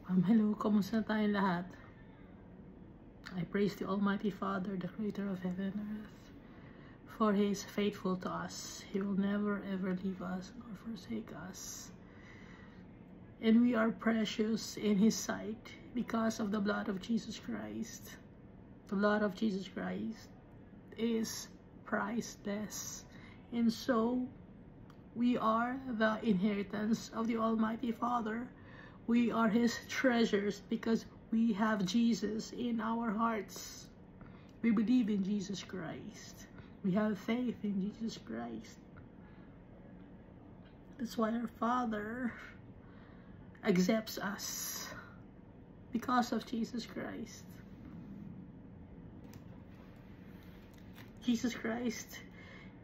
Hello, kamusta tayong lahat? I praise the Almighty Father, the Creator of heaven and earth, for He is faithful to us. He will never ever leave us nor forsake us. And we are precious in His sight because of the blood of Jesus Christ. The blood of Jesus Christ is priceless. And so, we are the inheritance of the Almighty Father. We are His treasures because we have Jesus in our hearts. We believe in Jesus Christ. We have faith in Jesus Christ. That's why our Father accepts us because of Jesus Christ. Jesus Christ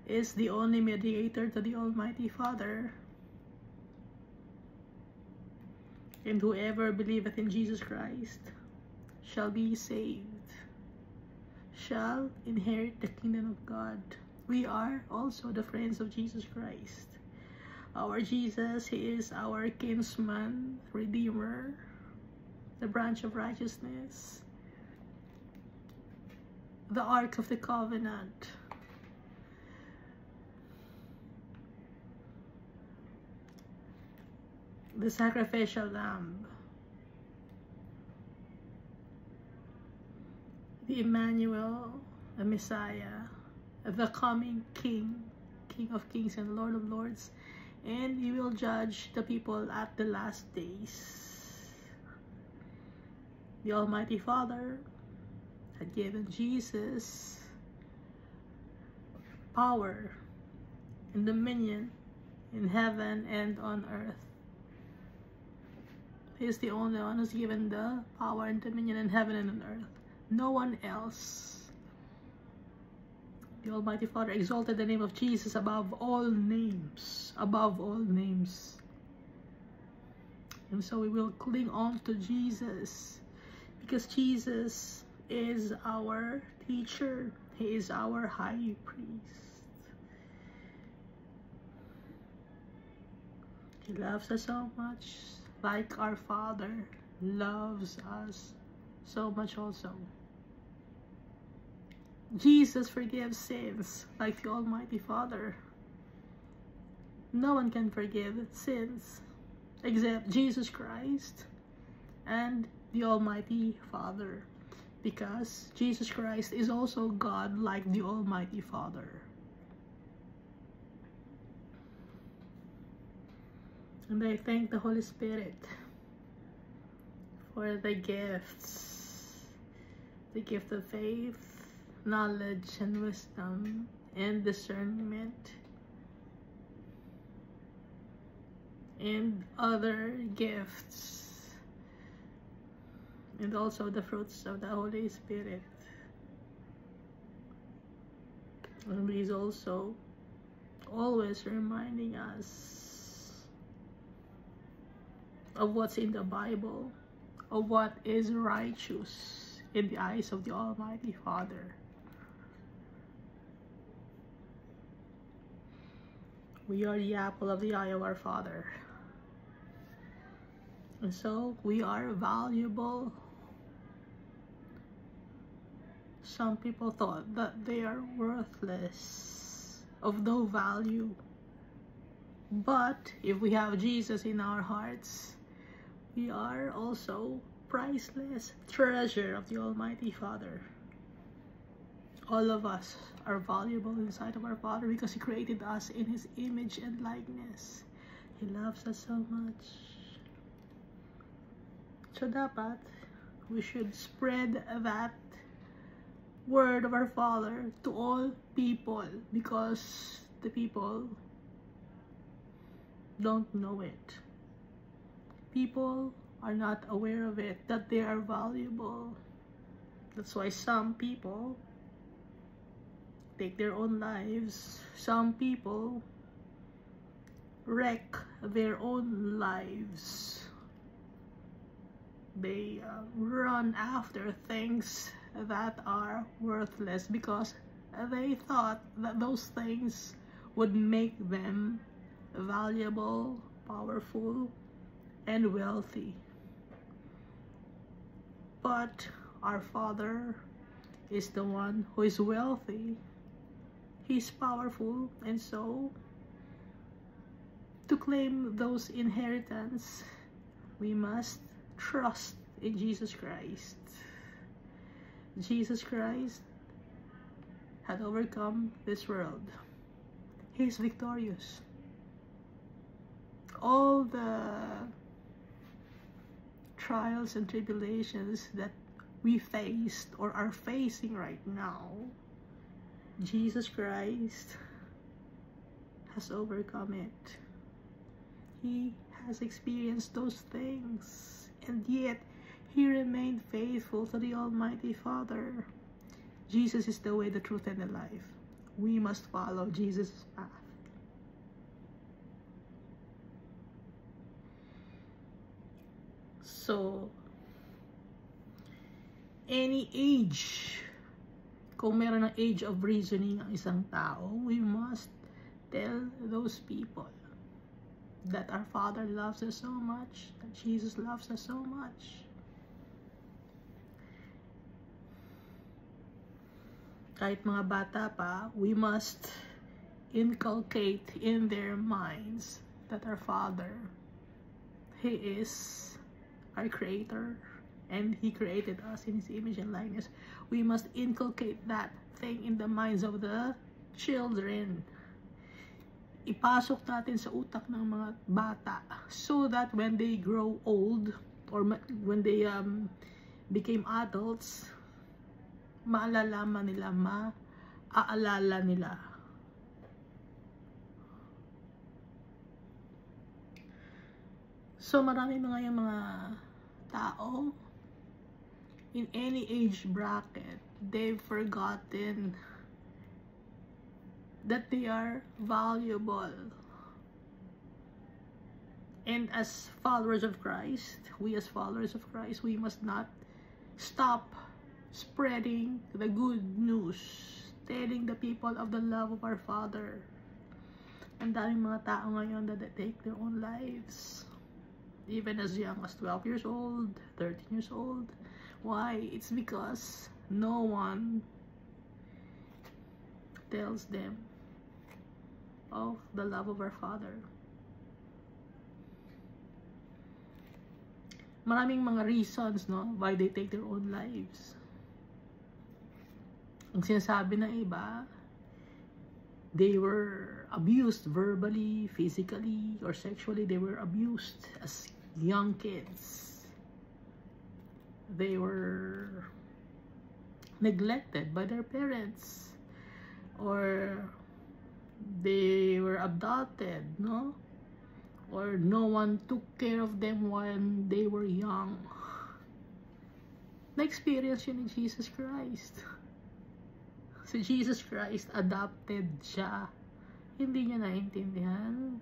is the only mediator to the Almighty Father. And whoever believeth in Jesus Christ shall be saved, shall inherit the kingdom of God. We are also the friends of Jesus Christ. Our Jesus, He is our kinsman, redeemer, the branch of righteousness, the ark of the covenant, the sacrificial lamb, the Emmanuel, the Messiah, the coming King, King of kings and Lord of lords, and He will judge the people at the last days. The Almighty Father had given Jesus power and dominion in heaven and on earth. He is the only one who's given the power and dominion in heaven and on earth. No one else. The Almighty Father exalted the name of Jesus above all names. Above all names. And so we will cling on to Jesus. Because Jesus is our teacher. He is our high priest. He loves us so much. Like our Father loves us so much also. Jesus forgives sins like the Almighty Father. No one can forgive sins except Jesus Christ and the Almighty Father, because Jesus Christ is also God like the Almighty Father. And I thank the Holy Spirit for the gifts, the gift of faith, knowledge and wisdom, and discernment, and other gifts, and also the fruits of the Holy Spirit. And He's also always reminding us of what's in the Bible, of what is righteous in the eyes of the Almighty Father. We are the apple of the eye of our Father. And so we are valuable. Some people thought that they are worthless, of no value. But if we have Jesus in our hearts, we are also priceless treasure of the Almighty Father. All of us are valuable inside of our Father because He created us in His image and likeness. He loves us so much. So dapat, we should spread that word of our Father to all people, because the people don't know it. People are not aware of it, that they are valuable. That's why some people take their own lives. Some people wreck their own lives. They run after things that are worthless because they thought that those things would make them valuable, powerful, and wealthy. But our Father is the one who is wealthy. He's powerful, and so to claim those inheritance, we must trust in Jesus Christ. Jesus Christ had overcome this world. He's victorious. All the trials and tribulations that we faced or are facing right now, Jesus Christ has overcome it. He has experienced those things, and yet he remained faithful to the Almighty Father. Jesus is the way, the truth, and the life. We must follow Jesus' path. So, any age, kung meron ng age of reasoning ang isang tao, we must tell those people that our Father loves us so much, that Jesus loves us so much. Kahit mga bata pa, we must inculcate in their minds that our Father, He is our Creator, and He created us in His image and likeness. We must inculcate that thing in the minds of the children. Ipasok natin sa utak ng mga bata so that when they grow old or when they became adults, maalalaman nila, maaalala nila. So marami mga tao in any age bracket, they've forgotten that they are valuable. And as followers of Christ, we as followers of Christ, we must not stop spreading the good news, telling the people of the love of our Father. Ang daming mga tao ngayon that take their own lives, even as young as 12 years old, 13 years old. Why? It's because no one tells them of the love of our Father. Maraming mga reasons, no, why they take their own lives. Ang sinasabi ng iba, they were abused verbally, physically, or sexually. They were abused as young kids. They were neglected by their parents, or they were abducted, no? Or no one took care of them when they were young. Na-experience yun ni Jesus Christ. Si Jesus Christ, adopted siya. Hindi niya naintindihan.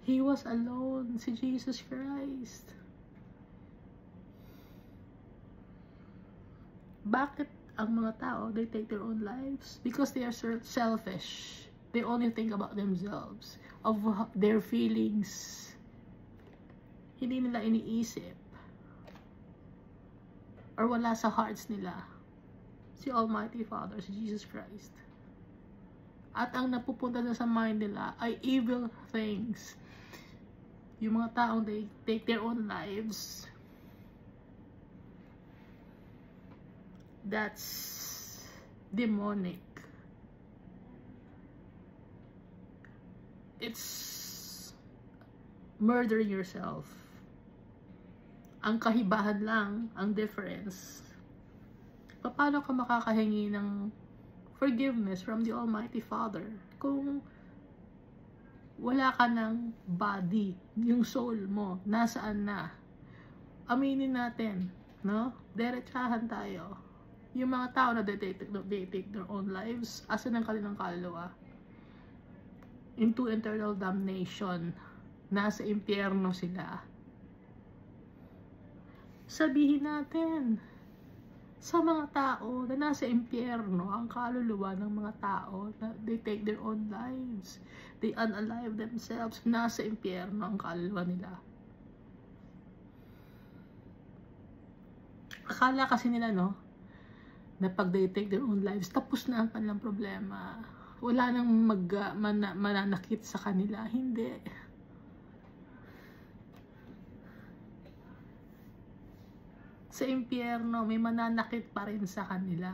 He was alone, si Jesus Christ. Bakit ang mga tao, they take their own lives? Because they are selfish. They only think about themselves, of their feelings. Hindi nila iniisip, or wala sa hearts nila si Almighty Father, si Jesus Christ. At ang napupunta na sa mind nila ay evil things. Yung mga taong they take their own lives, that's demonic. It's murdering yourself. Ang kahibahan lang, ang difference, paano ka makakahingi ng forgiveness from the Almighty Father kung wala ka ng body, yung soul mo, nasaan na? Aminin natin, no? Diretsahan tayo. Yung mga tao na they take their own lives, asan ang kanilang kaluluwa? Into eternal damnation. Nasa impyerno sila. Sabihin natin, sa mga tao na nasa impyerno, ang kaluluwa ng mga tao na they take their own lives, they unalive themselves, nasa impyerno ang kaluluwa nila. Akala kasi nila, no, na pag they take their own lives, tapos na ang kanilang problema. Wala nang mananakit sa kanila. Hindi. Sa impyerno, may mananakit pa rin sa kanila.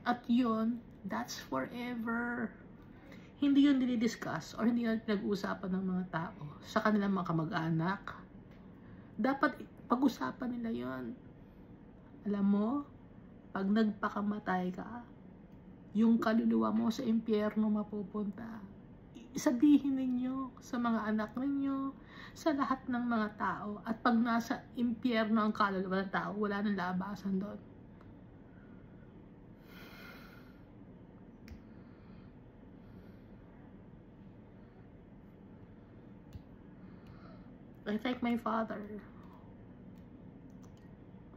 At yun, that's forever. Hindi yun dinidiscuss or hindi yun pinag-uusapan ng mga tao sa kanilang mga kamag-anak. Dapat pag-usapan nila yun. Alam mo, pag nagpakamatay ka, yung kaluluwa mo sa impyerno mapupunta. Sabihin ninyo sa mga anak ninyo, sa lahat ng mga tao. At pag nasa impyerno ang kaluluwa ng tao, wala nang labasan doon. I thank my Father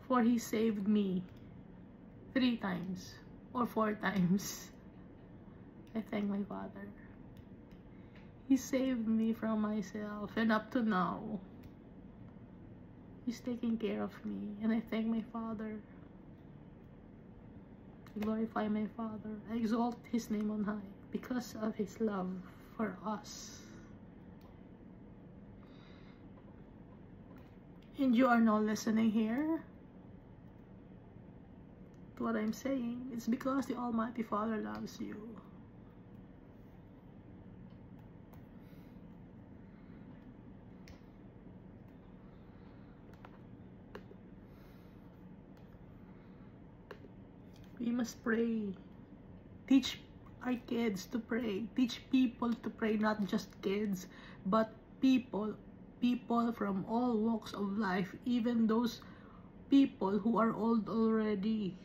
for He saved me 3 times or 4 times. I thank my Father. He saved me from myself, and up to now, He's taking care of me, and I thank my Father. I glorify my Father. I exalt His name on high because of His love for us. And you are not listening here to what I'm saying. It's because the Almighty Father loves you. We must pray. Teach our kids to pray. Teach people to pray, not just kids, but people from all walks of life, even those people who are old already.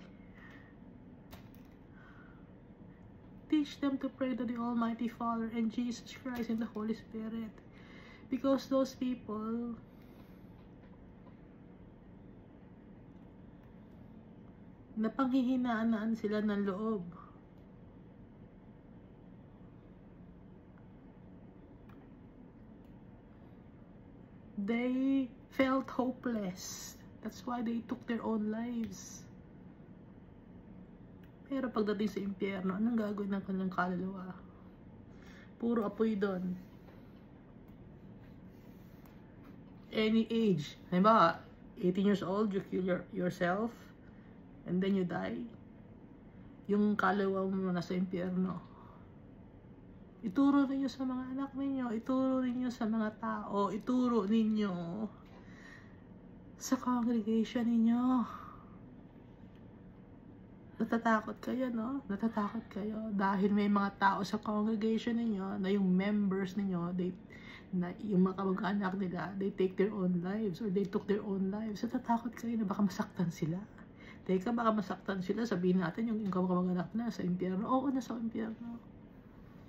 Teach them to pray to the Almighty Father and Jesus Christ and the Holy Spirit, because those people napanghihinaan sila ng loob. They felt hopeless. That's why they took their own lives. Pero pagdating sa impyerno, anong gagawin ng kanilang kaluluwa? Puro apoy doon. Any age. Halimbawa, 18 years old, you kill yourself, and then you die. Yung kaluluwa mo nasa impyerno. Ituro ninyo sa mga anak ninyo, ituro ninyo sa mga tao, ituro ninyo sa congregation ninyo. Natatakot kayo, no? Natatakot kayo dahil may mga tao sa congregation ninyo na yung members ninyo, yung mga kamag-anak nila, they take their own lives or they took their own lives. Natatakot kayo na baka masaktan sila. Teka, baka masaktan sila, sabihin natin yung kamag-anak na sa impyerno. Oo, nasa impyerno.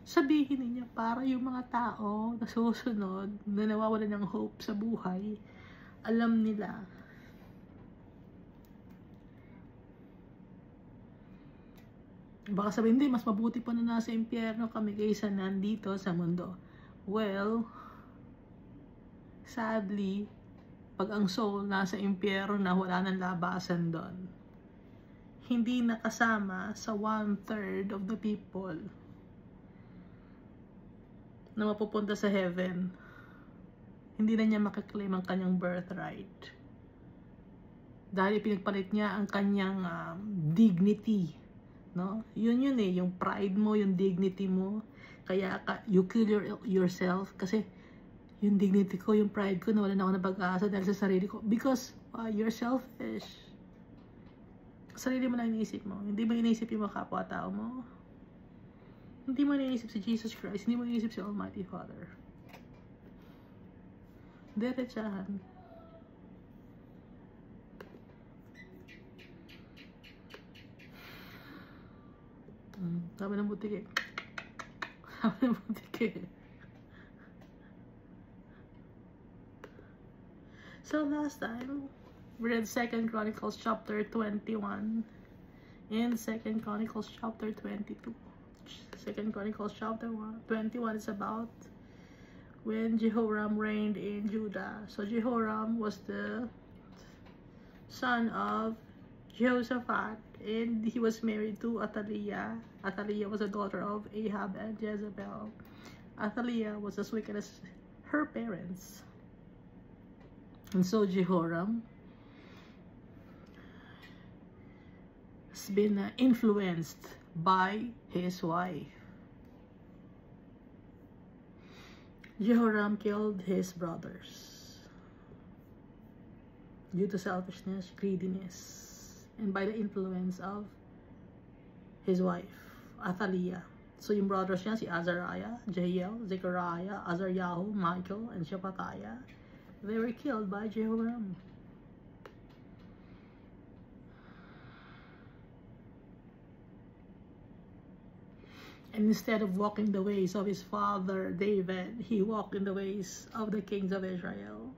Sabihin niya para yung mga tao na susunod, na nawawalan ng hope sa buhay, alam nila. Baka sabihin, hindi, mas mabuti pa na nasa impyerno kami kaysa nandito sa mundo. Well, sadly, pag ang soul nasa impyerno na wala nang labasan doon, hindi nakasama sa 1/3 of the people na mapupunta sa heaven. Hindi na niya makiklaim ang kanyang birthright. Dahil pinagpalit niya ang kanyang dignity. No? Yun eh, yung pride mo, yung dignity mo. Kaya you kill yourself kasi yung dignity ko, yung pride ko, nawala na ako ng pag-asa dahil sa sarili ko. Because you're selfish. Sarili mo lang iniisip mo. Hindi mo iniisip yung mga kapwa-tao mo. Hindi mo iniisip si Jesus Christ. Hindi mo iniisip si Almighty Father. Diretsahan. Sabi ng butik eh. Sabi ng butik eh. So last time, we read 2 Chronicles chapter 21 and 2 Chronicles chapter 22. 2 Chronicles chapter 21 is about when Jehoram reigned in Judah. So Jehoram was the son of Jehoshaphat, and he was married to Athaliah. Athaliah was a daughter of Ahab and Jezebel. Athaliah was as wicked as her parents. And so Jehoram has been influenced by his wife. Jehoram killed his brothers due to selfishness, greediness, and by the influence of his wife, Athaliah. So yung brothers niya, si Azariah, Jehiel, Zechariah, Azaryahu, Michael, and Shephatiah, they were killed by Jehoram. And instead of walking the ways of his father David, he walked in the ways of the kings of Israel.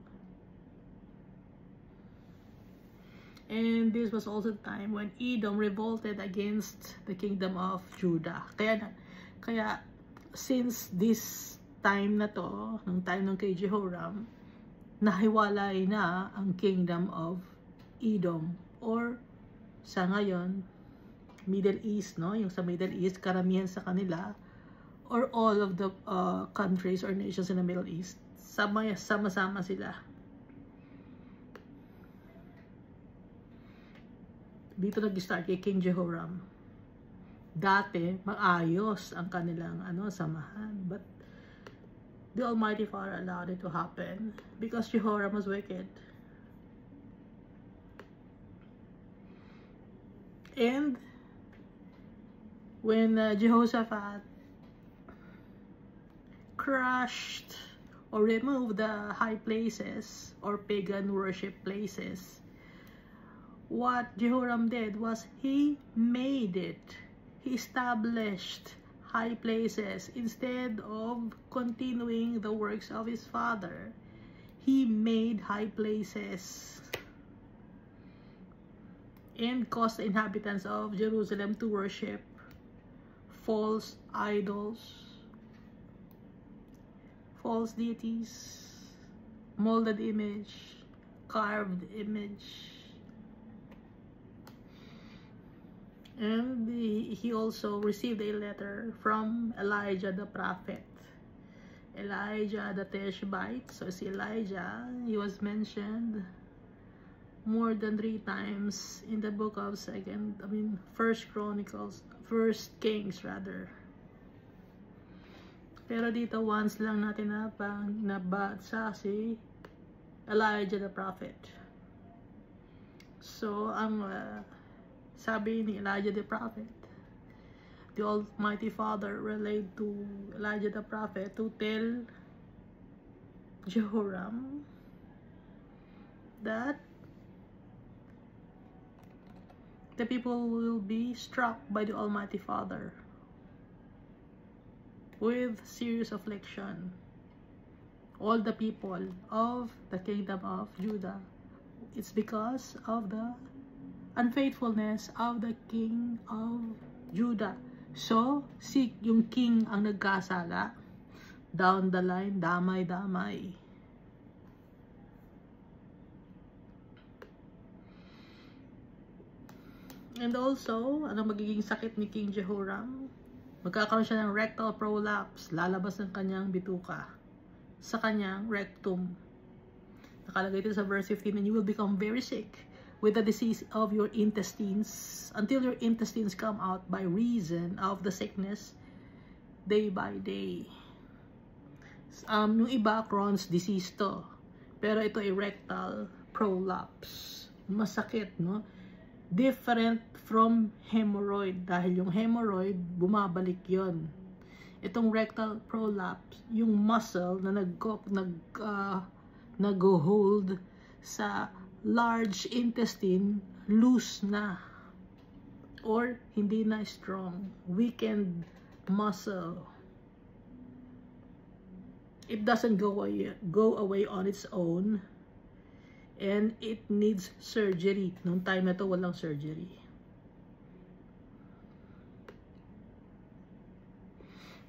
And this was also the time when Edom revolted against the kingdom of Judah. Kaya since this time na to, ng time ng kay Jehoram, nahiwalay na ang kingdom of Edom, or sa ngayon, Middle East, no? Yung sa Middle East, karamihan sa kanila, or all of the countries or nations in the Middle East, sama-sama sila. Dito nag-start kay King Jehoram. Dati, maayos ang kanilang samahan. But the Almighty Father allowed it to happen because Jehoram was wicked. And when Jehoshaphat crushed or removed the high places or pagan worship places, what Jehoram did was he made it. He established high places instead of continuing the works of his father. He made high places and caused the inhabitants of Jerusalem to worship false idols, false deities, molded image, carved image. And he also received a letter from Elijah the prophet. Elijah the Tishbite. So si Elijah, he was mentioned more than 3 times in the book of First Chronicles, First Kings rather. Pero dito once lang natin nabasa si Elijah the prophet. So ang sabi ni Elijah the prophet, the Almighty Father relayed to Elijah the prophet to tell Jehoram that the people will be struck by the Almighty Father with serious affliction. All the people of the kingdom of Judah. It's because of the unfaithfulness of the king of Judah. So, yung king ang nagkasala, down the line, damay-damay. And also, magiging sakit ni King Jehoram? Magkakaroon siya ng rectal prolapse, lalabas ng kanyang bituka sa kanyang rectum. Nakalagay ito sa verse 15, and you will become very sick with the disease of your intestines until your intestines come out by reason of the sickness day by day. Yung iba, Crohn's disease to. Pero ito ay rectal prolapse. Masakit, no? Different from hemorrhoid. Dahil yung hemorrhoid, bumabalik yon. Itong rectal prolapse, yung muscle na nag-hold sa large intestine, loose na. Or hindi na strong. Weakened muscle. It doesn't go away on its own. And it needs surgery. Noong time na to, walang surgery.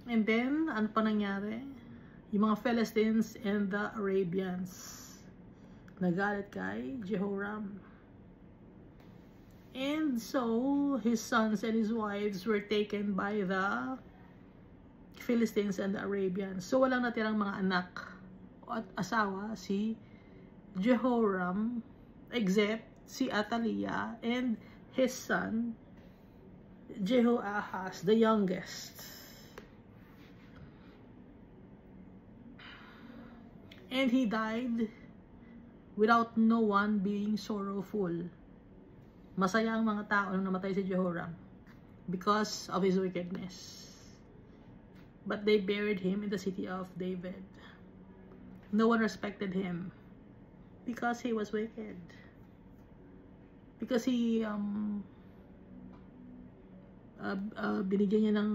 And then, ano pa nangyari? Yung mga Philistines and the Arabians nagalit kay Jehoram. And so, his sons and his wives were taken by the Philistines and the Arabians. So, walang natirang mga anak at asawa si Jehoram, except si Athaliah and his son, Jehoahaz, the youngest. And he died without no one being sorrowful. Masaya ang mga tao nung namatay si Jehoram because of his wickedness. But they buried him in the city of David. No one respected him because he was wicked. Because he binigyan niya ng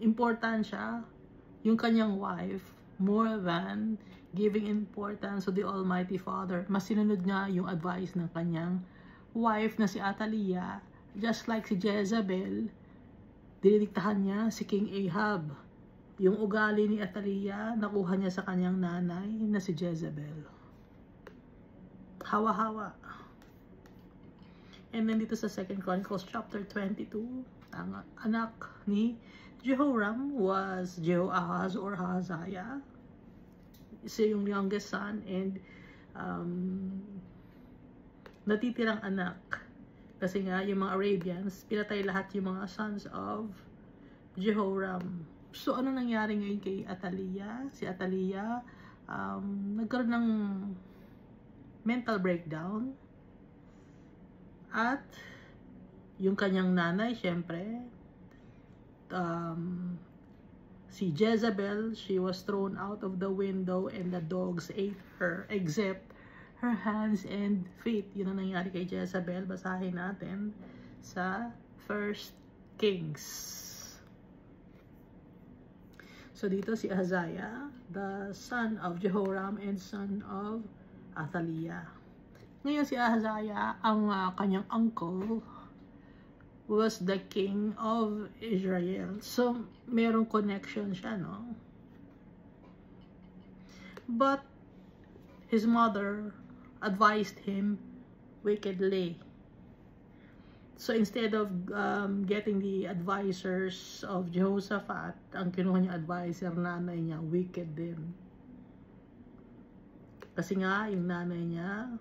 importansya yung kanyang wife more than giving importance to the Almighty Father. Mas sinunod niya yung advice ng kanyang wife na si Athaliah, just like si Jezebel, dinidiktahan niya si King Ahab. Yung ugali ni Athaliah, nakuha niya sa kanyang nanay na si Jezebel. Hawa-hawa. And then dito sa 2 Chronicles chapter 22, ang anak ni Jehoram was Jehoahaz or Ahaziah. Siya yung youngest son, and natitirang anak. Kasi nga, yung mga Arabians, pinatay lahat yung mga sons of Jehoram. So, ano nangyari ngayon kay Athaliah? Si Athaliah, nagkaroon ng mental breakdown. At, yung kanyang nanay, syempre, si Jezebel, she was thrown out of the window and the dogs ate her, except her hands and feet. Yun ang nangyari kay Jezebel. Basahin natin sa 1 Kings. So dito si Ahaziah, the son of Jehoram and son of Athaliah. Ngayon si Ahaziah, ang kanyang uncle was the king of Israel. So merong connection siya, no? But his mother advised him wickedly. So instead of getting the advisors of Jehoshaphat, ang kinuha niya advisor, nanay niya, wicked din. Kasi nga, yung nanay niya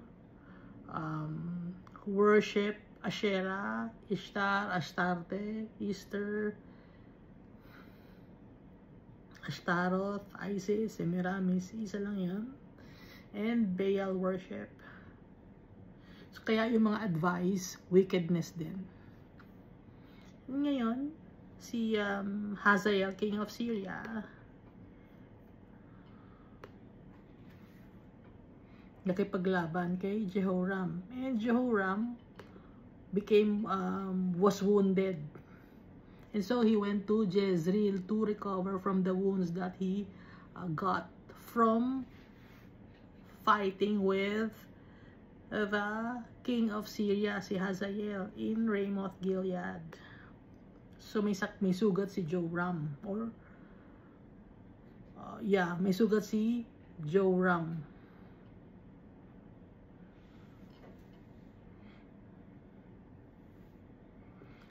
worship Asherah, Ishtar, Astarte, Easter, Ashtaroth, Isis, Semiramis, isa lang yan. And Baal worship. So, kaya yung mga advice, wickedness din. Ngayon, si Hazael, king of Syria, nakipaglaban kay Jehoram. And Jehoram was wounded. And so he went to Jezreel to recover from the wounds that he got from fighting with the king of Syria, si Hazael, in Ramoth Gilead. So may sugat si Joram, or may sugat si Joram.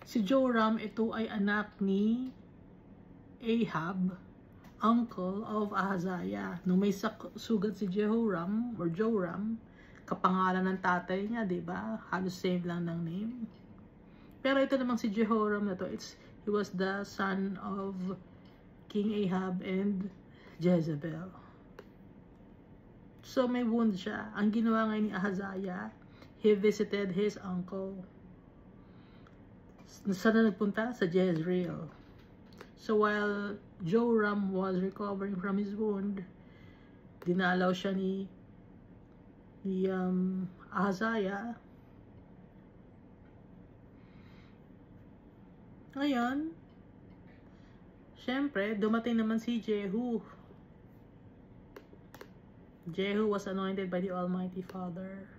Si Joram, ito ay anak ni Ahab, uncle of Ahaziah. Nung may sugat si Jehoram or Joram, kapangalan ng tatay niya, diba? Halos same lang ng name. Pero ito namang si Jehoram na to, he was the son of King Ahab and Jezebel. So may wound siya. Ang ginawa ngayon ni Ahaziah, he visited his uncle. Saan na nagpunta? Sa Jezreel. So while Joram was recovering from his wound, dinalaw siya ni Ahaziah. Ngayon, syempre, dumating naman si Jehu. Jehu was anointed by the Almighty Father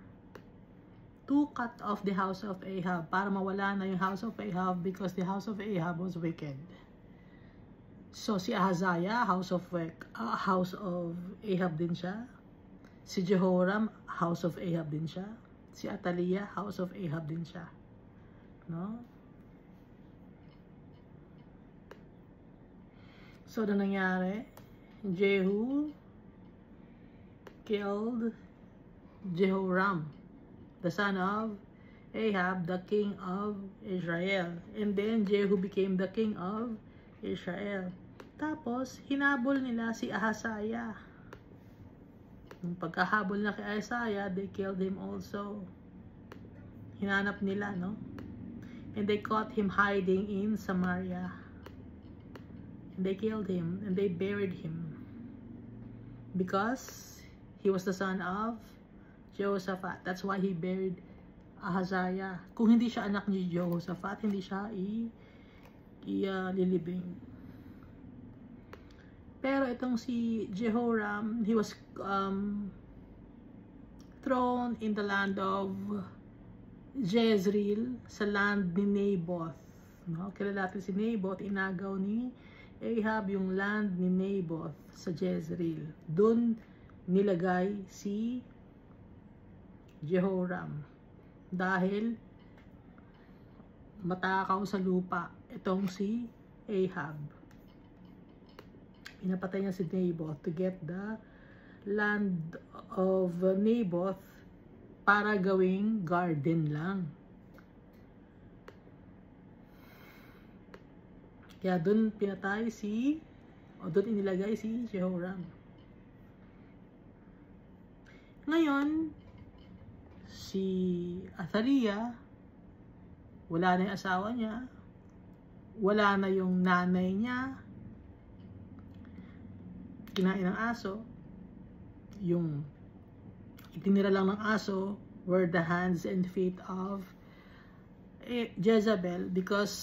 to cut off the house of Ahab, para mawala na yung house of Ahab, because the house of Ahab was wicked. So si Ahaziah, house of Ahab din siya. Si Jehoram, house of Ahab din siya. Si Athaliah, house of Ahab din siya. no? So, ano nangyari? Jehu killed Jehoram, the son of Ahab, the king of Israel. And then, Jehu became the king of Israel. Tapos, hinabol nila si Ahaziah. Nung pagkahabol na kay Ahaziah, they killed him also. Hinanap nila, no? And they caught him hiding in Samaria. And they killed him, and they buried him. Because he was the son of Jehoshaphat. That's why he buried Ahaziah. Kung hindi siya anak ni Jehoshaphat, hindi siya lilibing. Pero itong si Jehoram, he was thrown in the land of Jezreel, sa land ni Naboth. No? Kilala natin si Naboth, inagaw ni Ahab yung land ni Naboth sa Jezreel. Doon nilagay si Jehoram dahil matakaw sa lupa itong si Ahab. Pinapatay niya si Naboth to get the land of Naboth para gawing garden lang. Kaya doon pinatay doon inilagay si Jehoram. Ngayon, si Athaliah, wala na yung asawa niya, wala na yung nanay niya, kinain ng aso, yung itinira lang ng aso were the hands and feet of Jezebel, because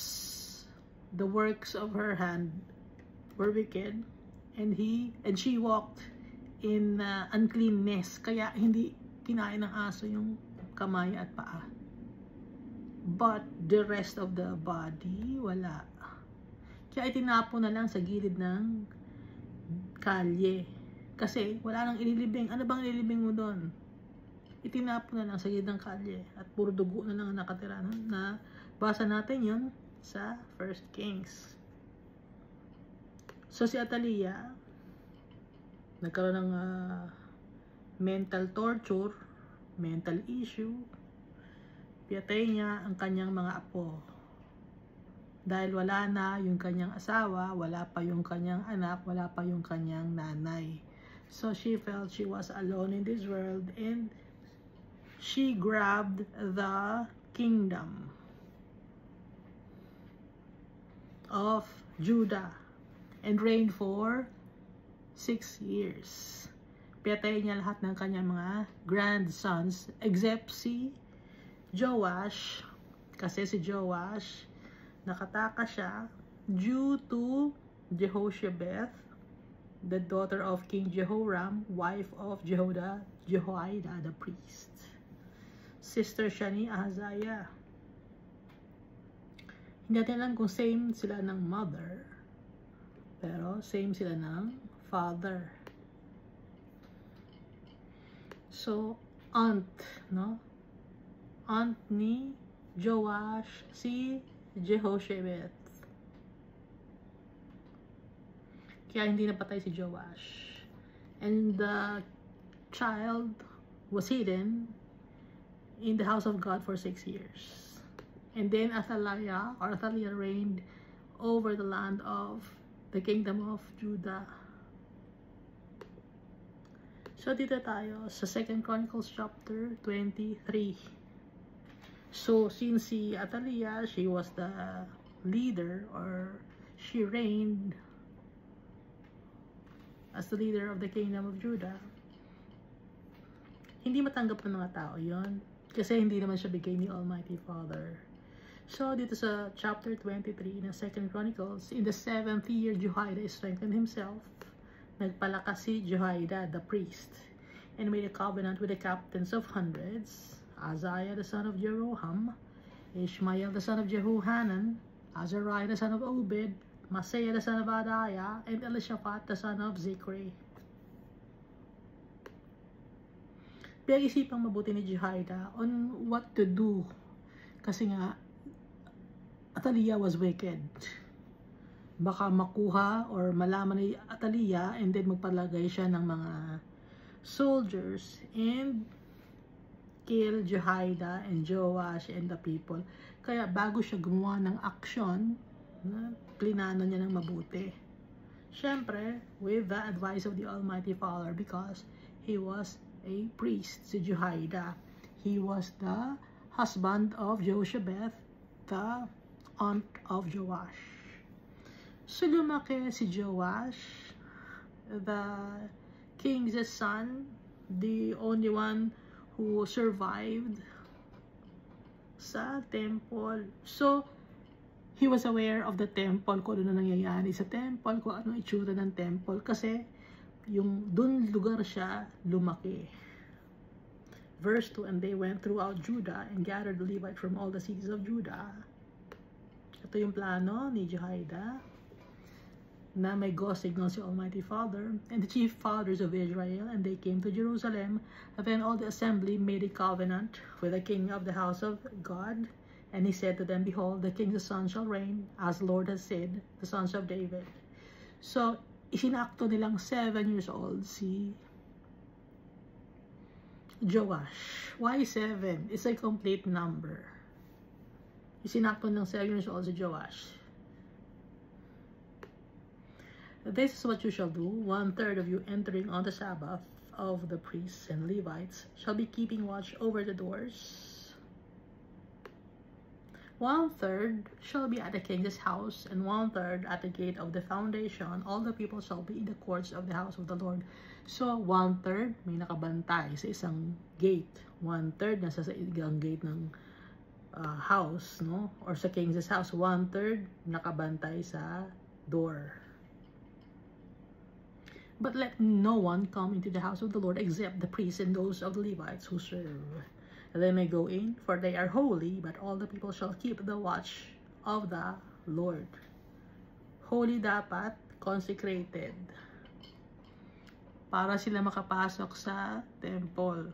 the works of her hand were wicked, and she walked in uncleanness, kaya hindi kinain ng aso yung kamay at paa. But the rest of the body, wala. Kaya itinapon na lang sa gilid ng kalye. Kasi wala nang ililibing. Ano bang ililibing mo doon? Itinapon na lang sa gilid ng kalye. At puro dugo na lang nakatira. Na basa natin yun sa 1 Kings. So si Athaliah, nagkaroon ng mental torture, mental issue. Pinatay niya ang kanyang mga apo. Dahil wala na yung kanyang asawa, wala pa yung kanyang anak, wala pa yung kanyang nanay. So she felt she was alone in this world, and she grabbed the kingdom of Judah and reigned for 6 years. Pinatay niya lahat ng kanyang mga grandsons except si Joash, kasi si Joash nakataka siya due to Jehoshabeth, the daughter of King Jehoram, wife of Jehoiada the priest. Sister siya ni Ahaziah. Hindi natin alam kung same sila ng mother, pero same sila ng father. So, aunt, no? Aunt ni Joash, si Jehoshabeth. Kaya hindi napatay si Joash. And the child was hidden in the house of God for 6 years. And then Athaliah reigned over the land of the kingdom of Judah. So dito tayo sa 2 Chronicles chapter 23. So since si Athaliah, she was the leader, or she reigned as the leader of the kingdom of Judah, hindi matanggap ng mga tao yon, kasi hindi naman siya bigay ni Almighty Father. So dito sa chapter 23 ng 2 Chronicles, in the 7th year Jehoiada strengthened himself. Nagpalakas si Jehoiada the priest, and made a covenant with the captains of hundreds, Azariah the son of Jeroham, Ishmael the son of Jehohanan, Azariah the son of Obed, Maaseiah the son of Adaiah, and Elishaphat the son of Zikri. Pinag-isipang mabuti ni Jehoiada on what to do, kasi nga Athaliah was wicked. Baka makuha or malaman ni Athaliah and then magpalagay siya ng mga soldiers and kill Jehoiada and Joash and the people. Kaya bago siya gumawa ng aksyon, plinano niya ng mabuti. Siyempre, with the advice of the Almighty Father, because he was a priest, si Jehoiada. He was the husband of Joshabeth, the aunt of Joash. So lumaki si Joash, the king's son, the only one who survived sa temple. So, he was aware of the temple, kung ano nangyayari sa temple, kung ano itsura ng temple, kasi yung dun lugar siya lumaki. Verse 2, and they went throughout Judah and gathered the Levites from all the cities of Judah. Ito yung plano ni Jehoiada, na may go signal si Almighty Father and the chief fathers of Israel, and they came to Jerusalem. And then all the assembly made a covenant with the king of the house of God, and he said to them, behold, the king's son shall reign, as the Lord has said, the sons of David. So, isinakto nilang 7 years old si Joash. Why 7? It's a complete number. Isinakto ng 7 years old si Joash. This is what you shall do. 1/3 of you entering on the Sabbath of the priests and Levites shall be keeping watch over the doors. 1/3 shall be at the king's house, and 1/3 at the gate of the foundation. All the people shall be in the courts of the house of the Lord. So, 1/3 may nakabantay sa isang gate. 1/3 nasa sa isang gate ng house, no? Or sa king's house. 1/3 nakabantay sa door. But let no one come into the house of the Lord except the priests and those of the Levites who serve. They may go in, for they are holy, but all the people shall keep the watch of the Lord. Holy dapat, consecrated. Para sila makapasok sa temple.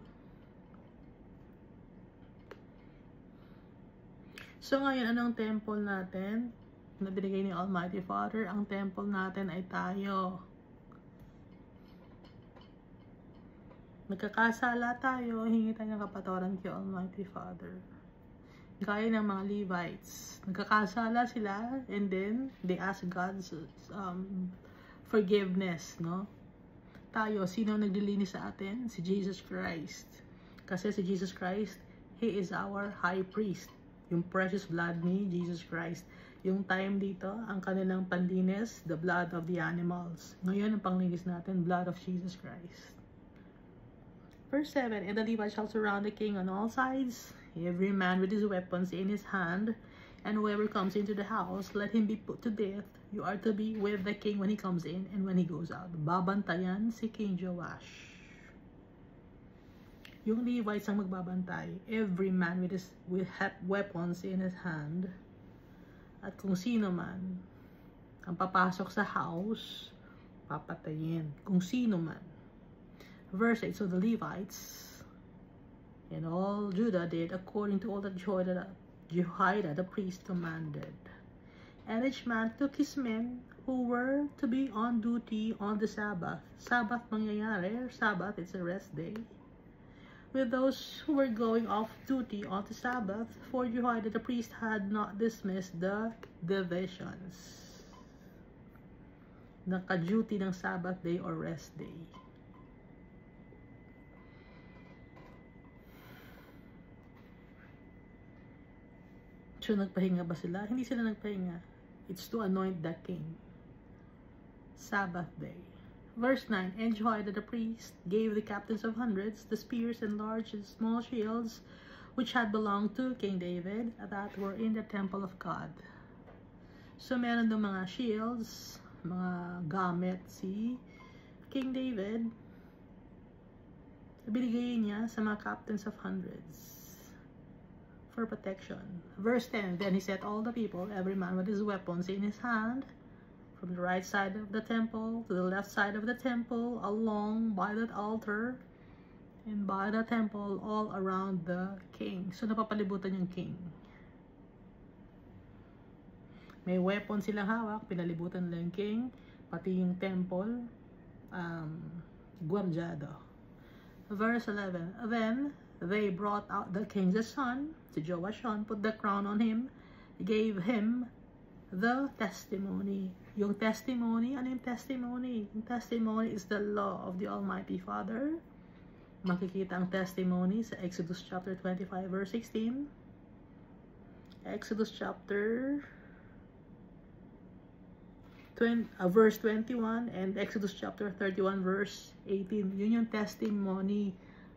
So ngayon, anong temple natin? Na binigay ni Almighty Father, ang temple natin ay tayo. Nagkakasala tayo, hingi tayo ng kapatawaran kay Almighty Father. Gaya ng mga Levites. Nagkakasala sila, and then they ask God's forgiveness, no? Tayo, sino naglilinis sa atin? Si Jesus Christ. Kasi si Jesus Christ, He is our high priest. Yung precious blood ni Jesus Christ. Yung time dito, ang kanilang panlinis, the blood of the animals. Ngayon, ang panglinis natin, blood of Jesus Christ. Verse 7, and the Levites shall surround the king on all sides, every man with his weapons in his hand, and whoever comes into the house, let him be put to death. You are to be with the king when he comes in and when he goes out. Babantayan si King Joash. Yung Levites ang magbabantay, every man with weapons in his hand. At kung sino man ang papasok sa house, papatayin. Kung sino man. Verse 8, so the Levites and all Judah did according to all that Jehoiada the priest commanded. And each man took his men who were to be on duty on the Sabbath. Sabbath mangyayari, Sabbath, it's a rest day. With those who were going off duty on the Sabbath, for Jehoiada the priest had not dismissed the divisions. Naka-duty ng Sabbath day or rest day. So, nagpahinga ba sila? Hindi sila nagpahinga. It's to anoint the king. Sabbath day. Verse 9, and Jehoiada the priest gave the captains of hundreds the spears and large and small shields which had belonged to King David that were in the temple of God. So, meron ng mga shields, mga gamit si King David. Binigay niya sa mga captains of hundreds for protection. Verse 10, then he set all the people, every man with his weapons in his hand, from the right side of the temple to the left side of the temple, along by that altar, and by the temple, all around the king. So, napapalibutan yung king. May weapon silang hawak, pinalibutan nila yung king, pati yung temple, guardyado. Verse 11, then they brought out the king's son, si Joashon, put the crown on him, gave him the testimony. Yung testimony, ano yung testimony? Yung testimony is the law of the Almighty Father. Makikita ang testimony sa Exodus chapter 25 verse 16. Exodus chapter verse 21 and Exodus chapter 31 verse 18. Yun yung testimony.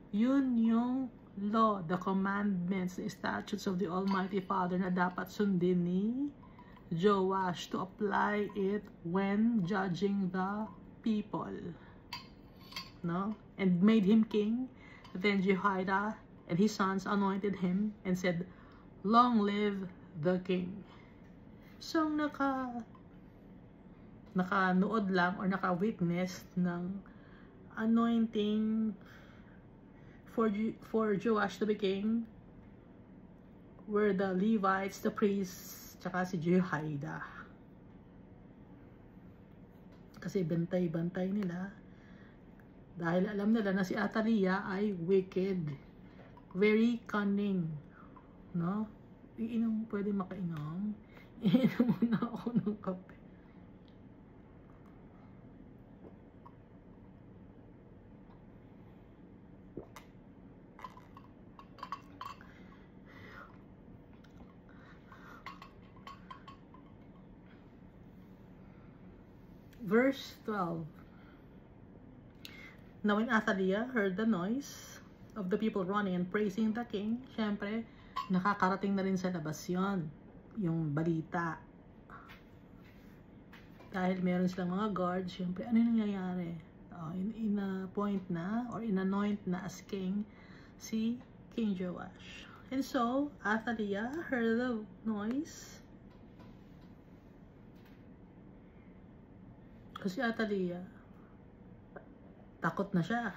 Yun yung law, the commandments, the statutes of the Almighty Father na dapat sundin ni Joash to apply it when judging the people. No? And made him king. Then Jehoiada and his sons anointed him and said, long live the king. So nakanood lang or naka-witness ng anointing for Joash to be king were the Levites, the priests, tsaka si Jehoiada. Kasi bantay-bantay nila dahil alam nila na si Athaliah ay wicked, very cunning, no? Iinom, pwede makainom. Iinom muna ako ng kape. Verse 12. Now when Athaliah heard the noise of the people running and praising the king, syempre, nakakarating na rin sa labas yun, yung balita. Dahil meron silang mga guards, syempre, ano yung nangyayari? In-appoint na, or in-anoint na as king, si King Joash. And so, Athaliah heard the noise. Kasi Athaliah, takot na siya.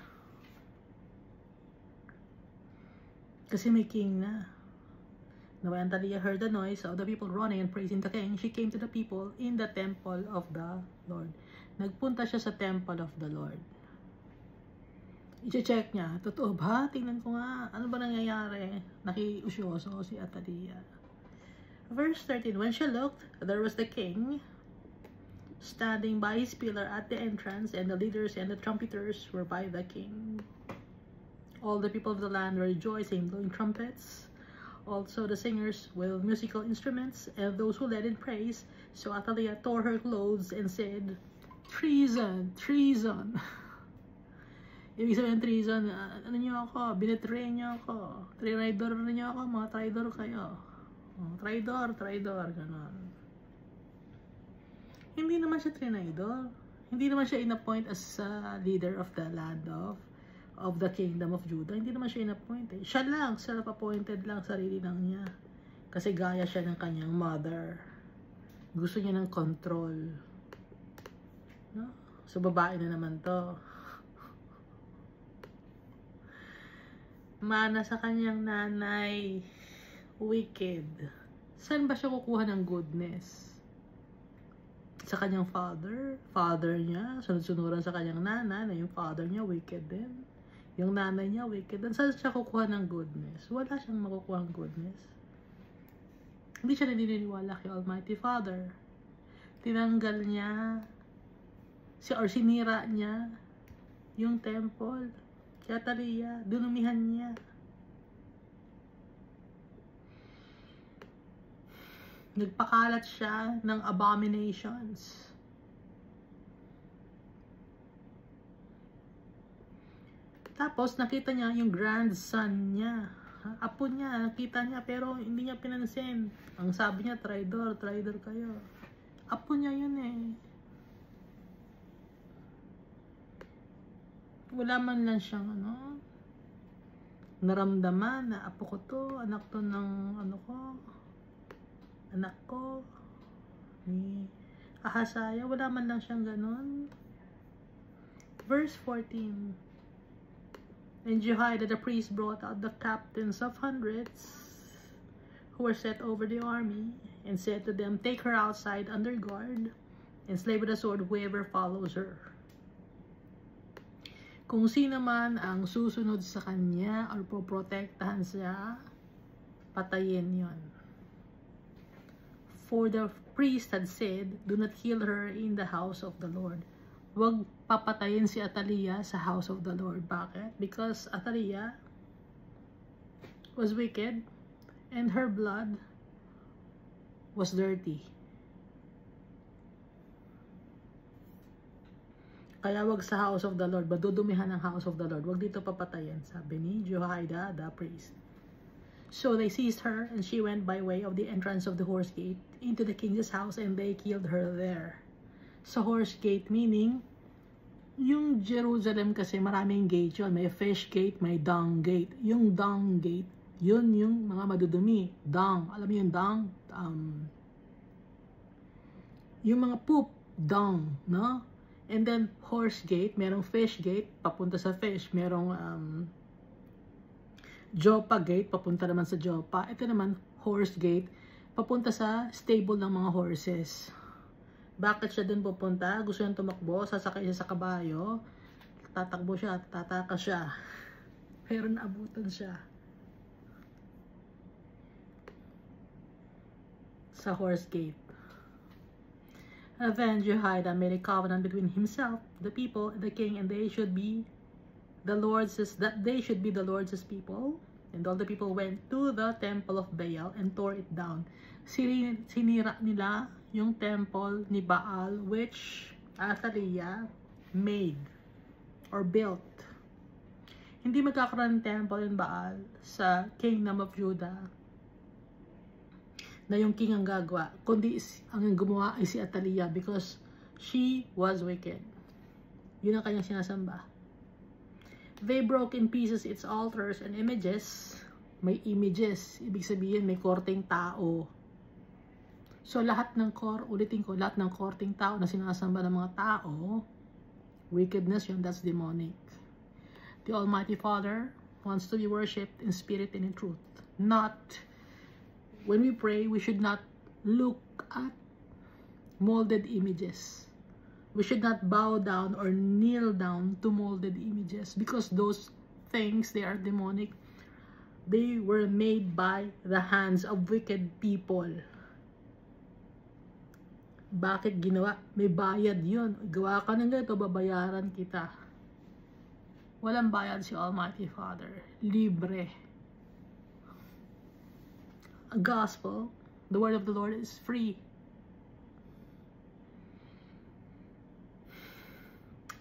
Kasi may king na. Now when Athaliah heard the noise of the people running and praising the king, she came to the people in the temple of the Lord. Nagpunta siya sa temple of the Lord. I-check niya, totoo ba? Tingnan ko nga, ano ba nangyayari? Nakiusyoso si Athaliah. Verse 13, when she looked, there was the king standing by his pillar at the entrance, and the leaders and the trumpeters were by the king. All the people of the land were rejoicing, blowing trumpets. Also the singers with musical instruments, and those who led in praise. So Athaliah tore her clothes and said, treason, treason. Ibig sabihin treason, ano nyo ako, binetray nyo ako, trinidor nyo ako, mga traidor kayo. Traidor, traidor, ganon. Hindi naman siya trinidor. Hindi naman siya in-appoint as leader of the land of the kingdom of Judah. Hindi naman siya in-appointed. Siya lang, self-appointed lang, sarili lang niya. Kasi gaya siya ng kanyang mother. Gusto niya ng control. No? So, babae na naman to. Mana sa kanyang nanay, wicked. Saan ba siya kukuha ng goodness? Sa kanyang father niya, sunod-sunuran sa kanyang nanay, na yung father niya wicked din. Yung nanay niya wicked din. Saan siya kukuha ng goodness? Wala siyang makukuha ng goodness. Hindi siya naniniwala kay Almighty Father. Tinanggal niya, sinira niya yung temple. Kaya Athaliah, dunumihan niya. Nagpakalat siya ng abominations. Tapos nakita niya yung grandson niya. Apo niya, nakita niya pero hindi niya pinansin. Ang sabi niya, traidor, traidor kayo. Apo niya yun eh. Wala man lang siyang naramdaman na apo ko to, anak to ng anak ko ni Ahasaya. Wala man lang siyang ganon. Verse 14, and Jehoiada the priest brought out the captains of hundreds who were set over the army, and said to them, "Take her outside under guard, and slay with the sword whoever follows her. Kung sino man ang susunod sa kanya or poprotektahan siya, patayin yon." For the priest had said, "Do not kill her in the house of the Lord." Wag papatayin si Athaliah sa house of the Lord. Bakit? Because Athaliah was wicked and her blood was dirty. Kaya wag sa house of the Lord, madudumihan ng house of the Lord. Wag dito papatayin, sabi ni Jehoiada the priest. So they seized her, and she went by way of the entrance of the horse gate into the king's house, and they killed her there. Sa horse gate, meaning, yung Jerusalem kasi maraming gate yun. May fish gate, may dung gate. Yung dung gate, yun yung mga madudumi. Dung, alam mo yung dung? Yung mga poop, dung, no? And then, horse gate, merong fish gate, papunta sa fish. Merong Joppa gate, papunta naman sa Joppa. Ito naman, horse gate, papunta sa stable ng mga horses. Bakit siya dun pupunta? Gusto niyang tumakbo, sasakay siya sa kabayo, tatakbo siya, tataka siya. Pero naabutan siya sa horse gate. Then Jehoiada made a covenant between himself, the people, the king, and they should be the Lord's, that they should be the Lord's people. And all the people went to the temple of Baal and tore it down. Sinira nila yung temple ni Baal, which Athaliah made or built. Hindi magkakaroon ng temple in Baal sa kingdom of Judah na yung king ang gagawa, kundi ang gumawa ay si Athaliah, because she was wicked. Yun ang kanyang sinasamba. They broke in pieces its altars and images. May images, ibig sabihin may korteng tao. So lahat ng ulitin ko, lahat ng korteng tao na sinasamba ng mga tao, wickedness yun, that's demonic. The Almighty Father wants to be worshipped in spirit and in truth. Not, when we pray, we should not look at molded images. We should not bow down or kneel down to molded images, because those things, they are demonic. They were made by the hands of wicked people. Bakit ginawa? May bayad yun. Gawa ka ng ganito, babayaran kita. Walang bayad si Almighty Father. Libre. A gospel, the word of the Lord is free.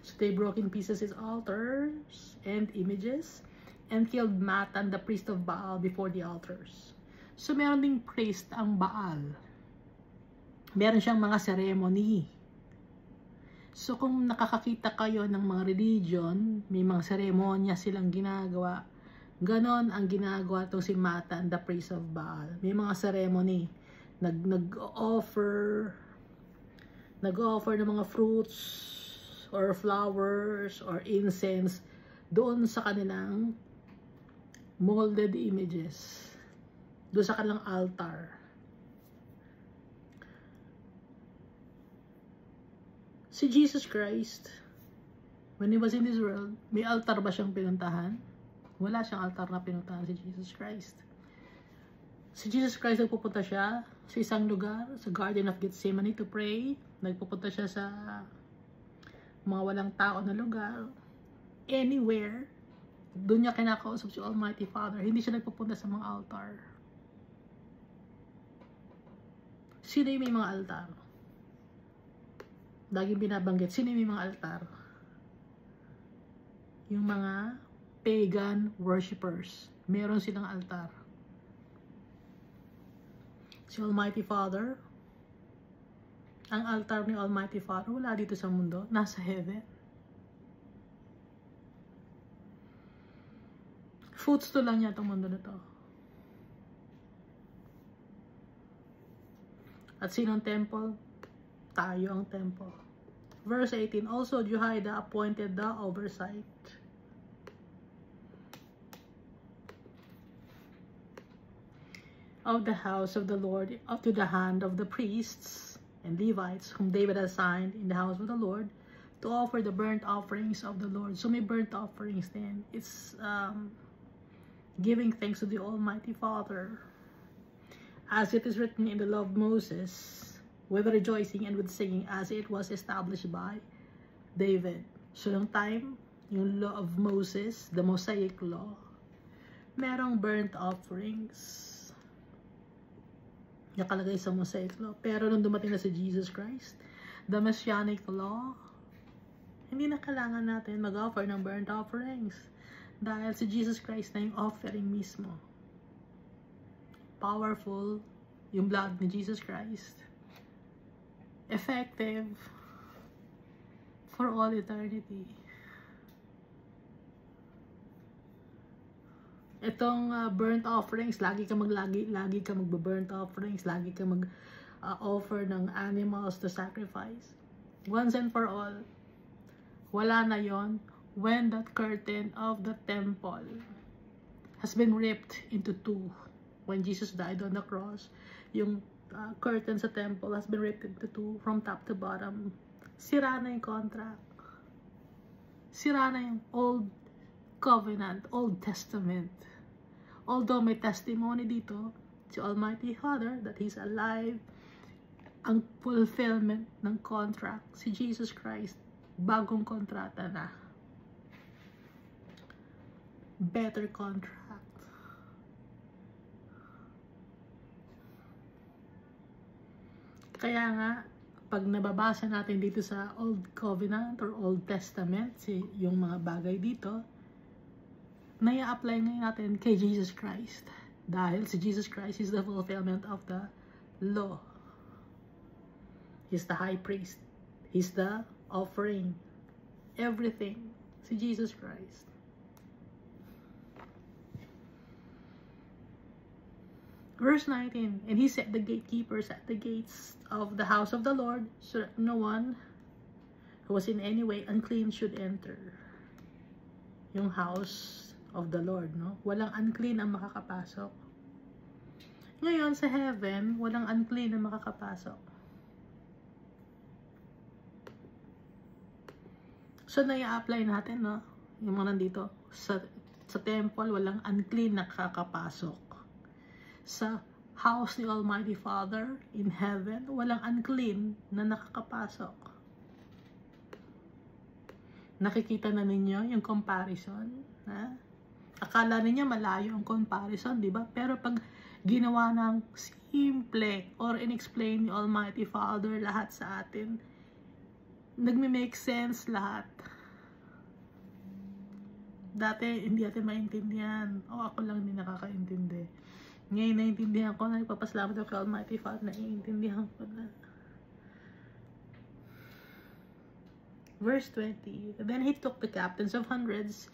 So they broke in pieces his altars and images, and killed Matan, the priest of Baal, before the altars. So meron ding priest ang Baal. Meron siyang mga ceremony. So kung nakakakita kayo ng mga religion, may mga seremonya silang ginagawa. Ganon ang ginagawa itong si Matan, the priest of Baal. May mga ceremony. Nag-offer ng mga fruits or flowers or incense doon sa kanilang molded images. Doon sa kanilang altar. Si Jesus Christ, when He was in this world, may altar ba siyang pinuntahan? Wala siyang altar na pinuntahan si Jesus Christ. Si Jesus Christ, nagpupunta siya sa isang lugar, sa Garden of Gethsemane to pray. Nagpupunta siya sa mga walang tao na lugar. Anywhere, doon niya kinakausap si Almighty Father. Hindi siya nagpupunta sa mga altar. Sino yung may mga altar? Laging binabanggit, sino yung may mga altar? Yung mga pagan worshippers. Meron silang altar. Si Almighty Father, ang altar ni Almighty Father, wala dito sa mundo, nasa heaven. Footstool lang niya itong mundo na to. At sino ang temple? Tayo ang temple. Verse 18, also Jehoiada appointed the oversight. of the house of the Lord up to the hand of the priests and Levites whom David assigned in the house of the Lord to offer the burnt offerings of the Lord. So may burnt offerings then. It's giving thanks to the Almighty Father. As it is written in the law of Moses, with rejoicing and with singing, as it was established by David. So yung time, yung law of Moses, the Mosaic law, merong burnt offerings nakalagay sa Mosaic law. Pero nung dumating na si Jesus Christ, the Messianic law, hindi na kailangan natin mag-offer ng burnt offerings dahil si Jesus Christ na yung offering mismo. Powerful yung blood ni Jesus Christ. Effective for all eternity. Itong burnt offerings, lagi ka mag-burnt offerings, lagi ka mag-offer ng animals to sacrifice. Once and for all, wala na yon when that curtain of the temple has been ripped into two. When Jesus died on the cross, yung curtain sa temple has been ripped into two from top to bottom. Sira na yung contract. Sira na yung Old Covenant, Old Testament. Although may testimony dito si Almighty Father that He's alive, ang fulfillment ng contract, si Jesus Christ, bagong kontrata na. Better contract. Kaya nga, pag nababasa natin dito sa Old Covenant or Old Testament, yung mga bagay dito, nai-apply ngayon natin kay Jesus Christ. Dahil si Jesus Christ is the fulfillment of the law. He's the high priest. He's the offering. Everything. Si Jesus Christ. Verse 19, and he set the gatekeepers at the gates of the house of the Lord, so that no one who was in any way unclean should enter. Yung house of the Lord, no? Walang unclean ang makakapasok. Ngayon, sa heaven, walang unclean ang makakapasok. So, nai-apply natin, no? Yung mga nandito, sa temple, walang unclean na nakakapasok. Sa house ni Almighty Father in heaven, walang unclean na nakakapasok. Nakikita na ninyo yung comparison, ha? Akala ninyo malayo ang comparison, di ba? Pero pag ginawa ng simple or in-explain ni Almighty Father lahat sa atin, nagme-make sense lahat. Dati hindi natin maintindihan. O ako lang hindi nakakaintindi. Ngayon naiintindihan ko na, nagpapasalamat ako kay Almighty Father, naiintindihan ko na. Verse 20, then he took the captains of hundreds,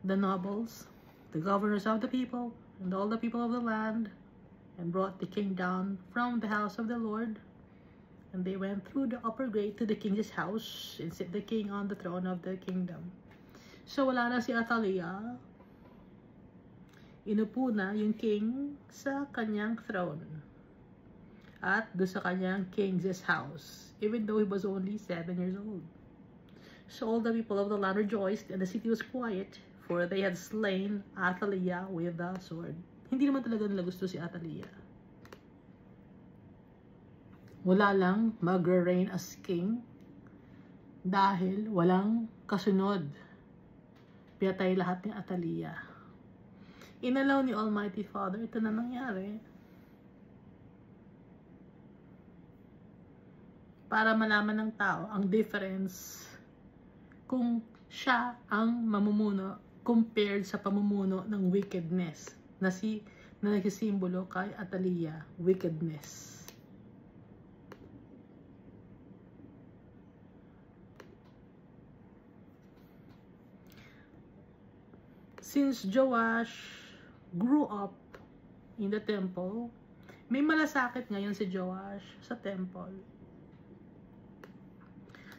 the nobles, the governors of the people, and all the people of the land, and brought the king down from the house of the Lord. And they went through the upper gate to the king's house, and set the king on the throne of the kingdom. So wala na si Athaliah. Inupo na yung king sa kanyang throne. At doon sa kanyang king's house, even though he was only 7 years old. So all the people of the land rejoiced, and the city was quiet, for they had slain Athaliah with the sword. Hindi naman talaga nila gusto si Athaliah. Wala lang mag-reign as king dahil walang kasunod. Pinatay lahat ni Athaliah. Inalaw ni Almighty Father, ito na nangyari. Para malaman ng tao ang difference kung siya ang mamumuno compared sa pamumuno ng wickedness na nagsisimbolo kay Athaliah, wickedness. Since Joash grew up in the temple, may malasakit ngayon si Joash sa temple.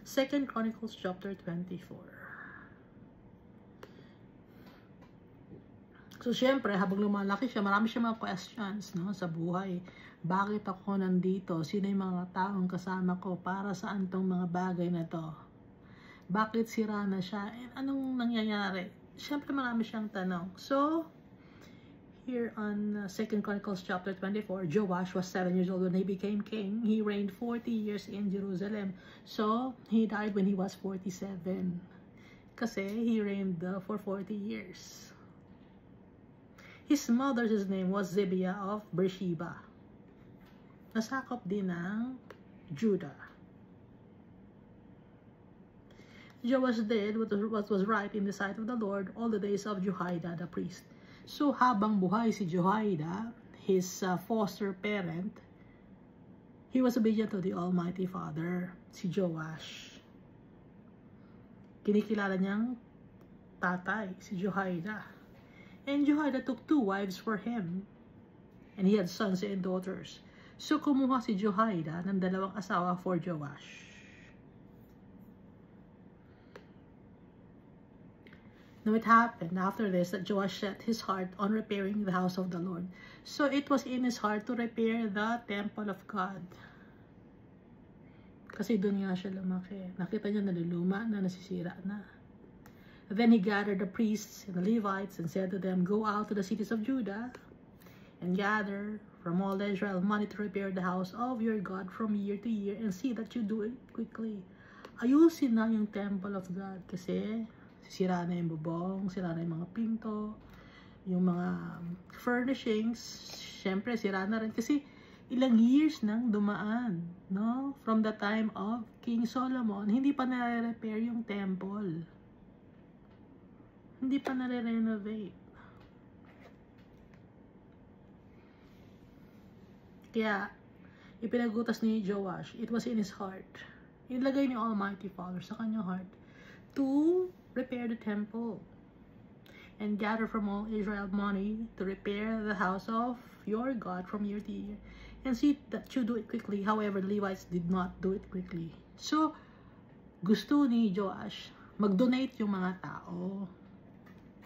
2 Chronicles chapter 24. So, syempre, habang lumalaki siya, marami siya mga questions, no, sa buhay. Bakit ako nandito? Sino yung mga taong kasama ko? Para saan tong mga bagay na to? Bakit sira na siya? And anong nangyayari? Syempre, marami siyang tanong. So, here on 2 Chronicles chapter 24, Joash was 7 years old when he became king. He reigned 40 years in Jerusalem. So, he died when he was 47. Kasi he reigned for 40 years. His mother's name was Zibiah of Beersheba. Nasakop din ng Judah. Joash did what was right in the sight of the Lord all the days of Jehoiada the priest. So habang buhay si Jehoiada, his foster parent, he was obedient to the Almighty Father, si Joash. Kinikilala niyang tatay, si Jehoiada. And Jehoiada took 2 wives for him. And he had sons and daughters. So kumuha si Jehoiada ng 2 asawa for Joash. Now it happened after this that Joash set his heart on repairing the house of the Lord. So it was in his heart to repair the temple of God. Kasi doon nga siya lumaki. Nakita niya naluluma na, nasisira na. Then he gathered the priests and the Levites and said to them, "Go out to the cities of Judah and gather from all Israel money to repair the house of your God from year to year and see that you do it quickly." Ayusin na yung temple of God kasi sira na yung bubong, sira na yung mga pinto, yung mga furnishings, syempre sira na rin kasi ilang years nang dumaan, no? From the time of King Solomon, hindi pa na-repair yung temple. Hindi pa nare-renovate. Kaya, ipinagutas ni Joash, it was in his heart. Ilagay ni Almighty Father sa kanyang heart to repair the temple and gather from all Israel money to repair the house of your God from year to year and see that you do it quickly. However, the Levites did not do it quickly. So, gusto ni Joash mag-donate yung mga tao.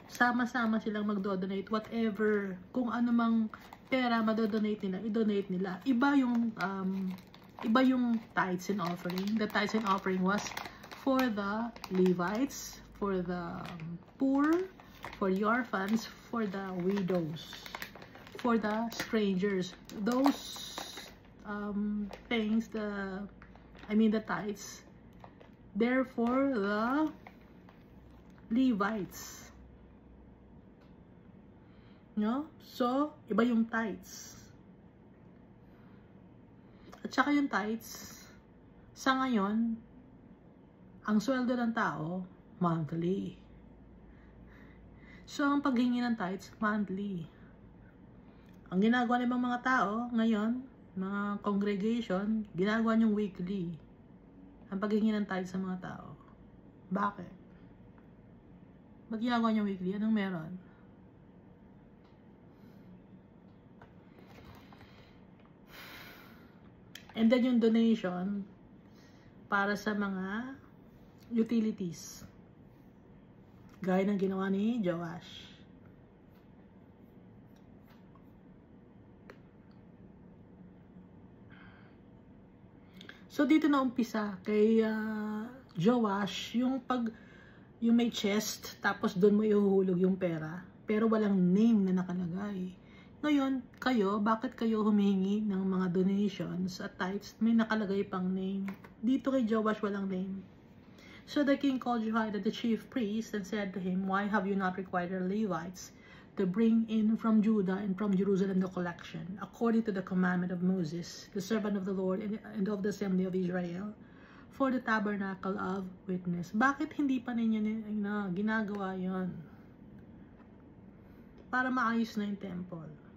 Sama-sama silang mag-donate whatever, kung ano mang pera madodonate nila, i-donate nila. Iba yung tithes and offering. The tithes and offering was for the Levites, for the poor, for the orphans, for the widows, for the strangers. Those things, the tithes, they're for the Levites. No? So, iba yung tithes. At saka yung tithes, sa ngayon, ang sweldo ng tao, monthly. So, ang paghingi ng tithes, monthly. Ang ginagawa ng mga tao, ngayon, mga congregation, ginagawa niyong weekly. Ang paghingi ng tithes sa mga tao. Bakit? Ba't ginagawa niyong weekly? Anong meron? And then yung donation para sa mga utilities. Gaya ng ginawa ni Joash. So dito na umpisa kay Joash yung may chest tapos doon mo ihuhulog yung pera pero walang name na nakalagay. Ngayon, bakit kayo humihingi ng mga donations at tithes? May nakalagay pang name. Dito kay Joash walang name. So the king called Jehoiada the chief priest and said to him, "Why have you not required the Levites to bring in from Judah and from Jerusalem the collection, according to the commandment of Moses, the servant of the Lord and of the assembly of Israel, for the tabernacle of witness?" Bakit hindi pa ninyo ginagawa yon? Para maayos na yung temple.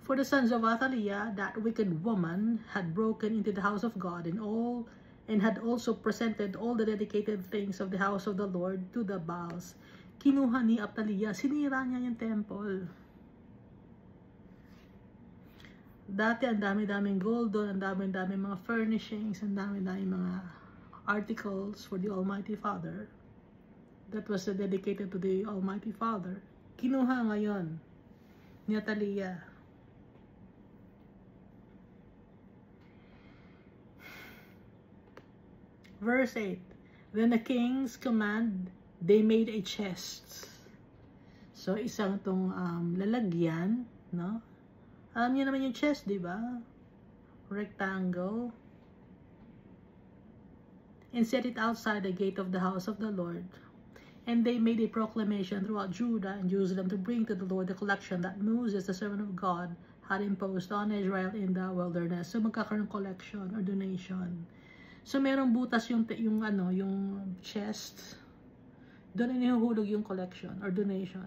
For the sons of Athaliah, that wicked woman, had broken into the house of God and had also presented all the dedicated things of the house of the Lord to the Baals. Kinuha ni Athaliah, sinira niya yung temple. Dati ang dami-daming gold doon, ang dami-daming mga furnishings, ang dami-daming mga articles for the Almighty Father. That was dedicated to the Almighty Father. kinuha ngayon ni Atalia. Verse 8. Then the king's command, they made a chest. So, isang tong lalagyan, no? Alam niyo naman yung chest, di ba? Rectangle. And set it outside the gate of the house of the Lord. And they made a proclamation throughout Judah and Jerusalem to bring to the Lord the collection that Moses, the servant of God, had imposed on Israel in the wilderness. So, magkakaroon collection or donation. So, merong butas yung chest. Doon inihuhulog yung collection or donation.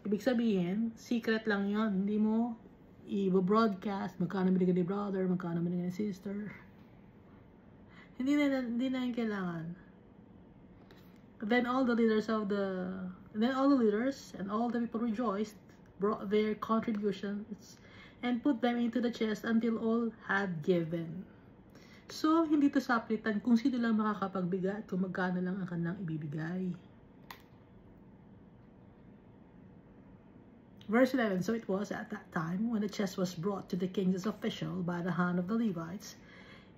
Ibig sabihin, secret lang yon. Hindi mo i-broadcast magkano binigay ni brother, magkano binigay ni sister. Hindi na yung kailangan. Then all the leaders and all the people rejoiced, brought their contributions, and put them into the chest until all had given. So, hindi to saplitan kung sino lang makakapagbigay at kung magkano lang ang kanilang ibibigay. Verse 11, so it was at that time when the chest was brought to the king's official by the hand of the Levites,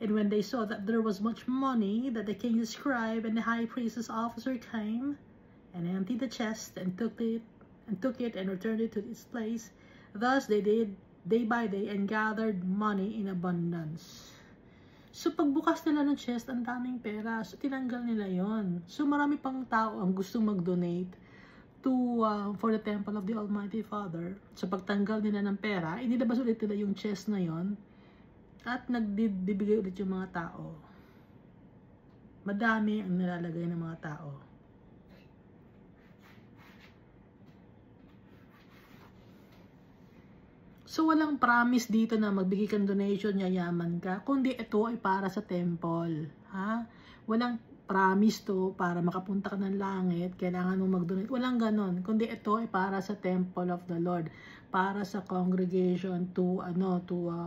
and when they saw that there was much money, that the king's scribe and the high priest's officer came and emptied the chest and took it and returned it to its place. Thus they did day by day and gathered money in abundance. So pagbukas nila ng chest, ang daming pera. So tinanggal nila yon. So marami pang tao ang gustong mag-donate for the temple of the Almighty Father. So pagtanggal nila ng pera, inilabas ulit nila yung chest na yon at nagbibigay ulit yung mga tao. Madami ang nilalagay ng mga tao. So walang promise dito na magbigay kang donation, yayaman ka, kundi ito ay para sa temple. Ha? Walang promise to para makapunta ka ng langit, kailangan mo mag-donate. Walang ganon, kundi ito ay para sa temple of the Lord, para sa congregation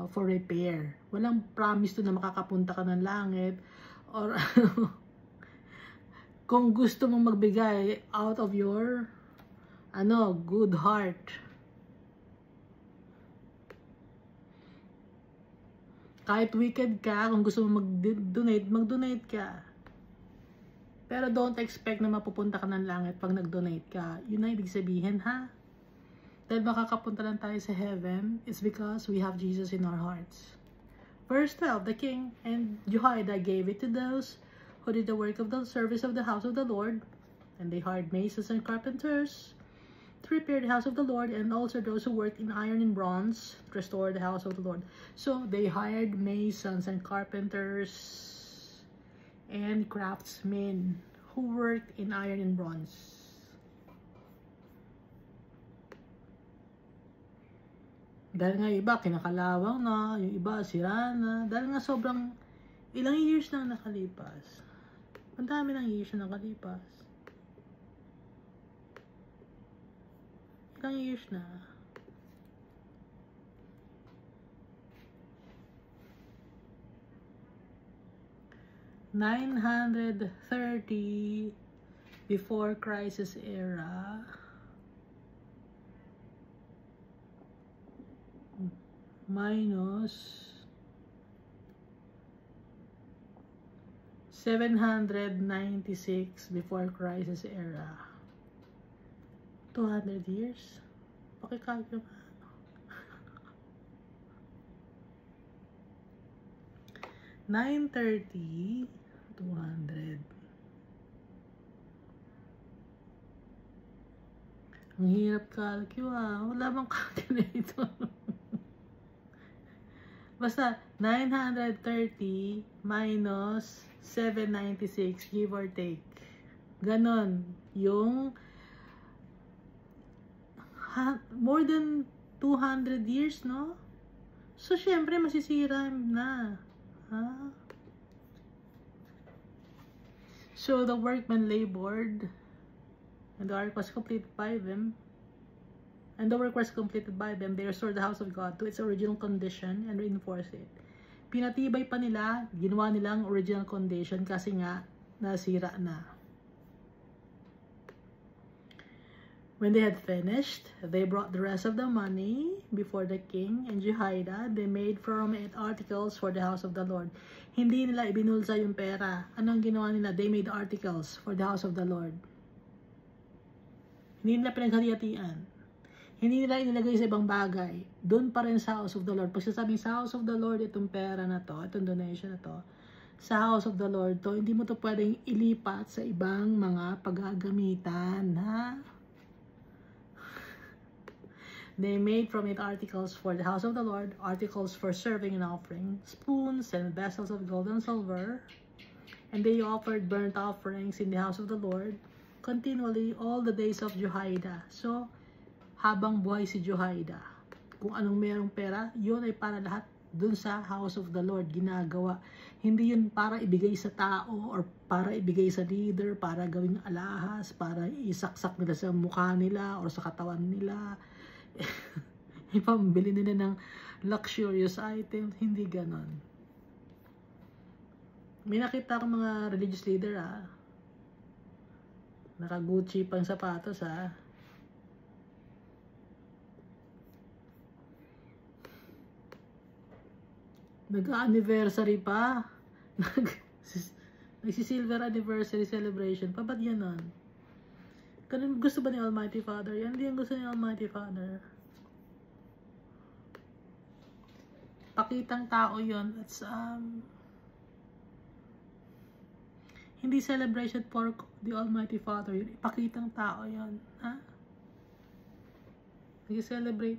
for repair. Walang promise to na makakapunta ka ng langit or kung gusto mong magbigay out of your good heart. Kahit wicked ka, kung gusto mong mag-donate ka. Pero don't expect na mapupunta ka ng langit pag nag-donate ka. Yun na ibig sabihin, ha? Dahil makakapunta lang tayo sa heaven, it's because we have Jesus in our hearts. Verse 12, the king and Jehoiada gave it to those who did the work of the service of the house of the Lord, and they hired masons and carpenters to repair the house of the Lord, and also those who worked in iron and bronze to restore the house of the Lord. So they hired masons and carpenters and craftsmen who worked in iron and bronze. Dahil nga iba kinakalawang na, yung iba sira na, dahil nga sobrang ilang years na nakalipas. Ang dami ng years na nakalipas. Ilang years na. $930 before crisis era. Minus 796 before crisis era. 200 years? Pakikalyo nga. $930, 200. Ang hirap kalkyo Wala bang calculator? Basta, 930 minus 796, give or take. Ganon. Yung more than 200 years, no? So, syempre, masisira na. So, the workmen labored, and the work was completed by them. And the work was completed by them. They restored the house of God to its original condition and reinforced it. Pinatibay pa nila, ginawa nilang original condition kasi nga nasira na. When they had finished, they brought the rest of the money before the king and Jehoiada. They made from it articles for the house of the Lord. Hindi nila ibinulsa yung pera. Anong ginawa nila? They made articles for the house of the Lord. Hindi nila pinaghati-hatian. Hindi nila inilagay sa ibang bagay. Doon pa rin sa house of the Lord. Pag sasabing sa house of the Lord, itong pera na to, itong donation na to, sa house of the Lord to, hindi mo to pwedeng ilipat sa ibang mga paggagamitan, ha? They made from it articles for the house of the Lord, articles for serving and offering, spoons and vessels of gold and silver. And they offered burnt offerings in the house of the Lord continually all the days of Jehoiada. So, habang buhay si Jehoiada, kung anong merong pera, yun ay para lahat dun sa house of the Lord ginagawa. Hindi yun para ibigay sa tao or para ibigay sa leader, para gawing alahas, para isaksak nila sa mukha nila or sa katawan nila. Ipambili nila ng luxurious items. Hindi ganon. May nakita akong mga religious leader, naka-Gucci pang sapatos, nag-anniversary pa. Nagsi-silver anniversary celebration pa. Ba't ganon? Ganun gusto ba ni Almighty Father? Yan din gusto ni Almighty Father. Pakitang tao yon. That's hindi celebration for the Almighty Father. Pakitang tao yon, ha? Nag-celebrate.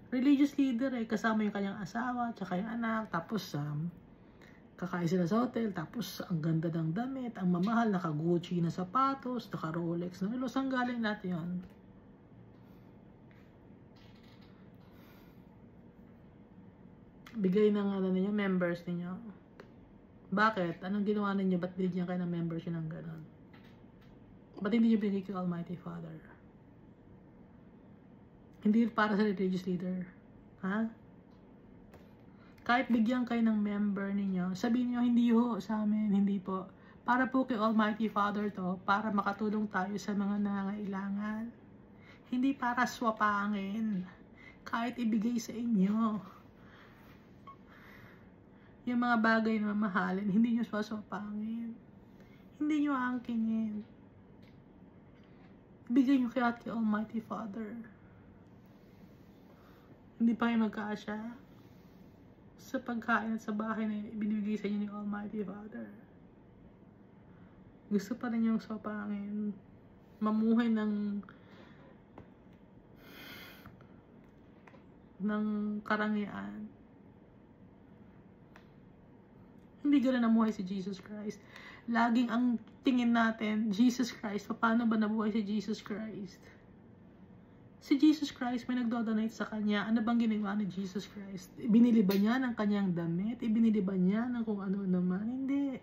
Religious leader kasama yung kanyang asawa, tsaka yung anak, tapos kakain sila sa hotel, tapos ang ganda ng damit, ang mamahal, naka-Gucci na sapatos, naka-Rolex na relos. Ang galing natin yun. Bigay ng ninyo, members ninyo. Bakit? Anong ginawa ninyo? Ba't binigyan kayo ng membership ng gano'n? Ba't hindi nyo binigay kay Almighty Father? Hindi para sa religious leader. Ha? Kahit bigyan kayo ng member ninyo, sabihin nyo, hindi ho sa amin, hindi po. Para po kay Almighty Father to, para makatulong tayo sa mga nangangailangan. Hindi para swapangin. Kahit ibigay sa inyo. Yung mga bagay na mamahalin, hindi nyo swapangin. Hindi nyo angkinin. Ibigay nyo kay Almighty Father. Hindi pa kayo magkasya sa pagkain at sa bahay na binibigay sa inyo ni Almighty Father. Gusto pa rin yung swapangin, mamuhay ng karangyaan. Hindi gano'n namuhay si Jesus Christ. Laging ang tingin natin, Jesus Christ, paano ba nabuhay si Jesus Christ? Si Jesus Christ, may nagdodonate sa kanya. Ano bang ginawa ni Jesus Christ? Ibinili ba niya ng kanyang damit? Ibinili ba niya ng kung ano naman? Hindi.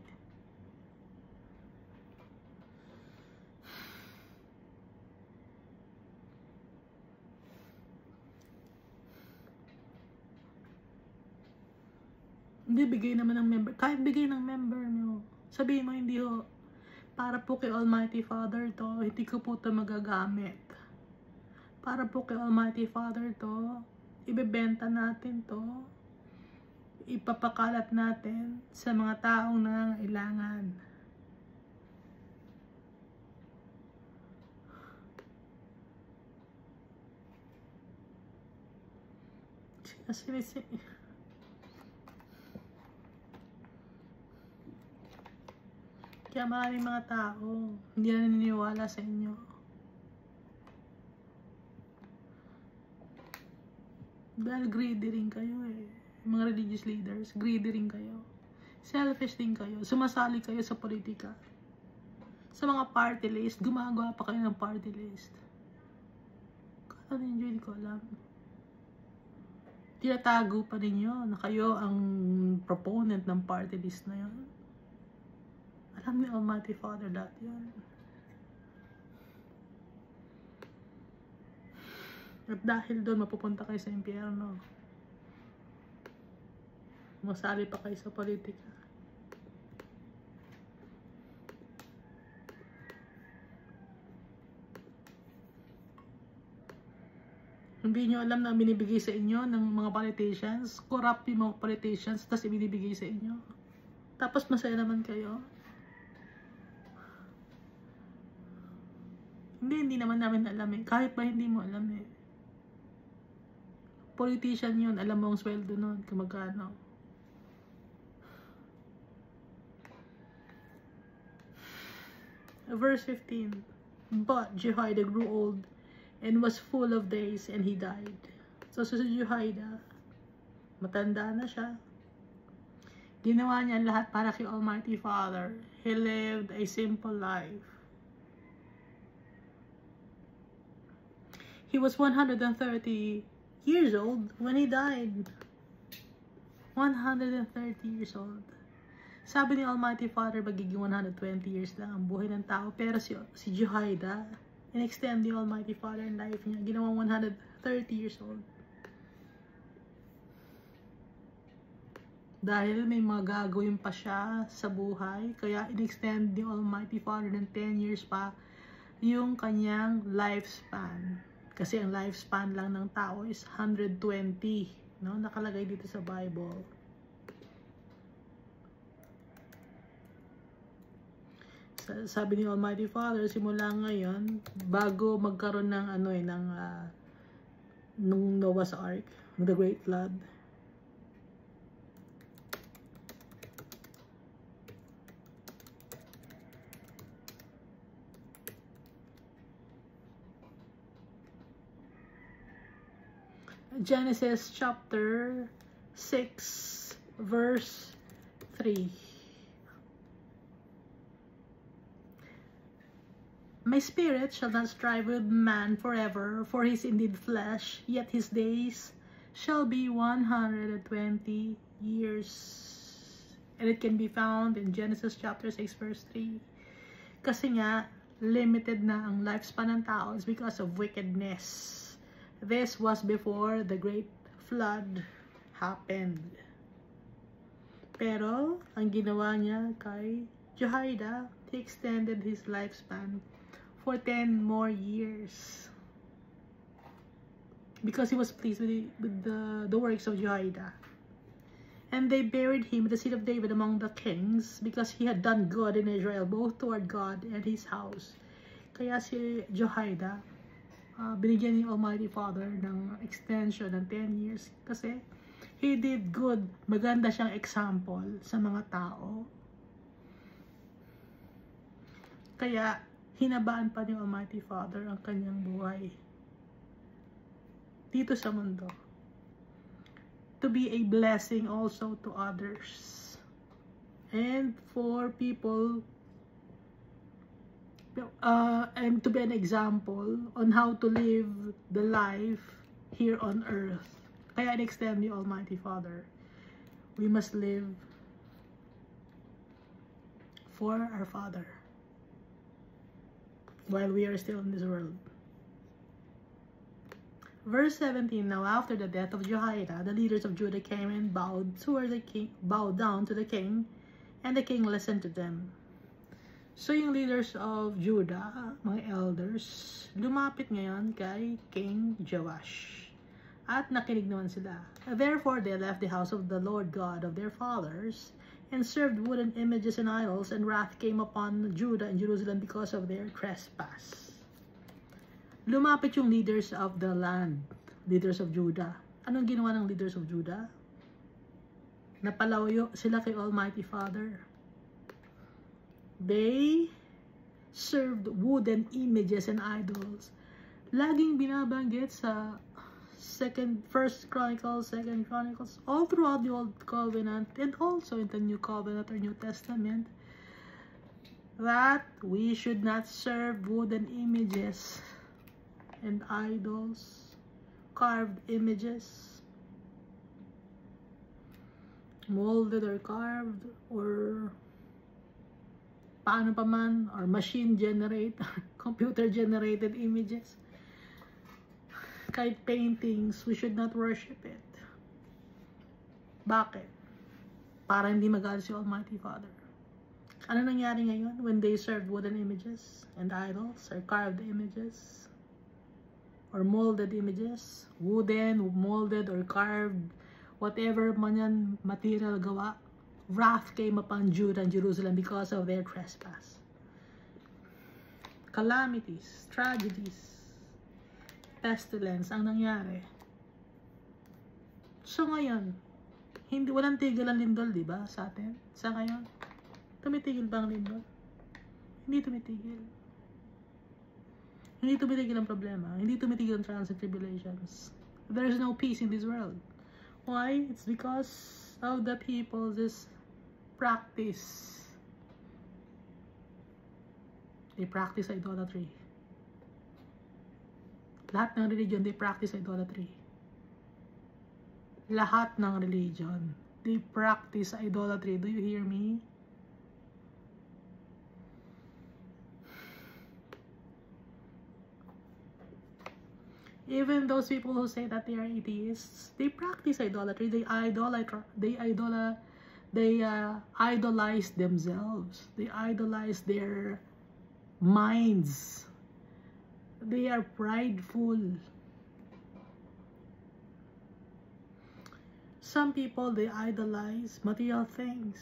Hindi, bigay naman ng member. Kahit bigay ng member nyo. Sabihin mo, hindi ho. Para po kay Almighty Father to, hindi ko po ito magagamit. Para po kay Almighty Father to, ibebenta natin to, ipapakalat natin sa mga taong nangangailangan. Kaya maraming mga tao hindi na naniniwala sa inyo. Dahil greedy rin kayo mga religious leaders, greedy rin kayo. Selfish din kayo. Sumasali kayo sa politika. Sa mga party list, gumagawa pa kayo ng party list. Kala ninyo, hindi ko alam. Tinatago pa ninyo na kayo ang proponent ng party list na yun. Alam ni Almighty Father lahat yun. At dahil doon, mapupunta kayo sa impyerno. Masali pa kayo sa politika. Hindi nyo alam na binibigay sa inyo ng mga politicians. Corrupt yung mga politicians, tapos ibinibigay sa inyo. Tapos masaya naman kayo. Hindi naman namin alam eh. Kahit ba hindi mo alam eh. Politician yun, alam mo ang sweldo nun, kung magkano. Verse 15. But Jehoiada grew old and was full of days, and he died. So si Jehoiada, matanda na siya. Ginawa niya lahat para kay Almighty Father. He lived a simple life. He was 130 years old when he died. 130 years old. Sabi ni Almighty Father, magiging 120 years lang ang buhay ng tao. Pero si Jehoiada, in-extend ni Almighty Father ang life niya. Ginawang 130 years old. Dahil may mga gagawin pa siya sa buhay, kaya in-extend ni Almighty Father ng 10 years pa yung kanyang lifespan. Kasi ang lifespan lang ng tao is 120, no? Nakalagay dito sa Bible. Sabi ni Almighty Father, simula ngayon, bago magkaroon ng nung Noah's Ark, the Great Flood, Genesis chapter 6 verse 3. My spirit shall not strive with man forever, for he is indeed flesh, yet his days shall be 120 years. And it can be found in Genesis chapter 6 verse 3. Kasi nga, limited na ang lifespan ng tao is because of wickedness. This was before the great flood happened. Pero, ang ginawa niya kay Jehoiada, he extended his lifespan for 10 more years. Because he was pleased with the works of Jehoiada. And they buried him in the seat of David among the kings, because he had done good in Israel, both toward God and his house. Kaya si Jehoiada, binigyan ni Almighty Father ng extension ng 10 years kasi he did good. Maganda siyang example sa mga tao. Kaya hinabaan pa ni Almighty Father ang kanyang buhay dito sa mundo, to be a blessing also to others and for people, and to be an example on how to live the life here on earth. Kaya in-extend the Almighty Father, we must live for our Father while we are still in this world. Verse 17. Now after the death of Jehoiada, the leaders of Judah came and bowed down to the king, and the king listened to them. So yung leaders of Judah, mga elders, lumapit ngayon kay King Joash. At nakinig naman sila. Therefore they left the house of the Lord God of their fathers, and served wooden images and idols, and wrath came upon Judah and Jerusalem because of their trespass. Lumapit yung leaders of the land, leaders of Judah. Anong ginawa ng leaders of Judah? Napalayo sila kay Almighty Father. They served wooden images and idols. Laging binabanggit sa First Chronicles, Second Chronicles, all throughout the Old Covenant and also in the New Covenant or New Testament, that we should not serve wooden images and idols, carved images, molded or carved, or paano pa man, or machine generate, computer generated images. Kahit paintings, we should not worship it. Bakit? Para hindi magalit si Almighty Father. Ano nangyari ngayon when they served wooden images and idols or carved images or molded images, wooden, molded, or carved, whatever man yan material gawa, wrath came upon Judah and Jerusalem because of their trespass. Calamities, tragedies, pestilence ang nangyari. So ngayon, walang tigil ang lindol, di ba, sa atin? Sa ngayon, tumitigil ba ang lindol? Hindi tumitigil. Hindi tumitigil ang problema. Hindi tumitigil ang trials and tribulations. There is no peace in this world. Why? It's because of the people this practice. They practice idolatry. Lahat ng religion, they practice idolatry. Lahat ng religion, they practice idolatry. Do you hear me? Even those people who say that they are atheists, they practice idolatry. They idolize themselves. They idolize their minds. They are prideful. Some people, they idolize material things.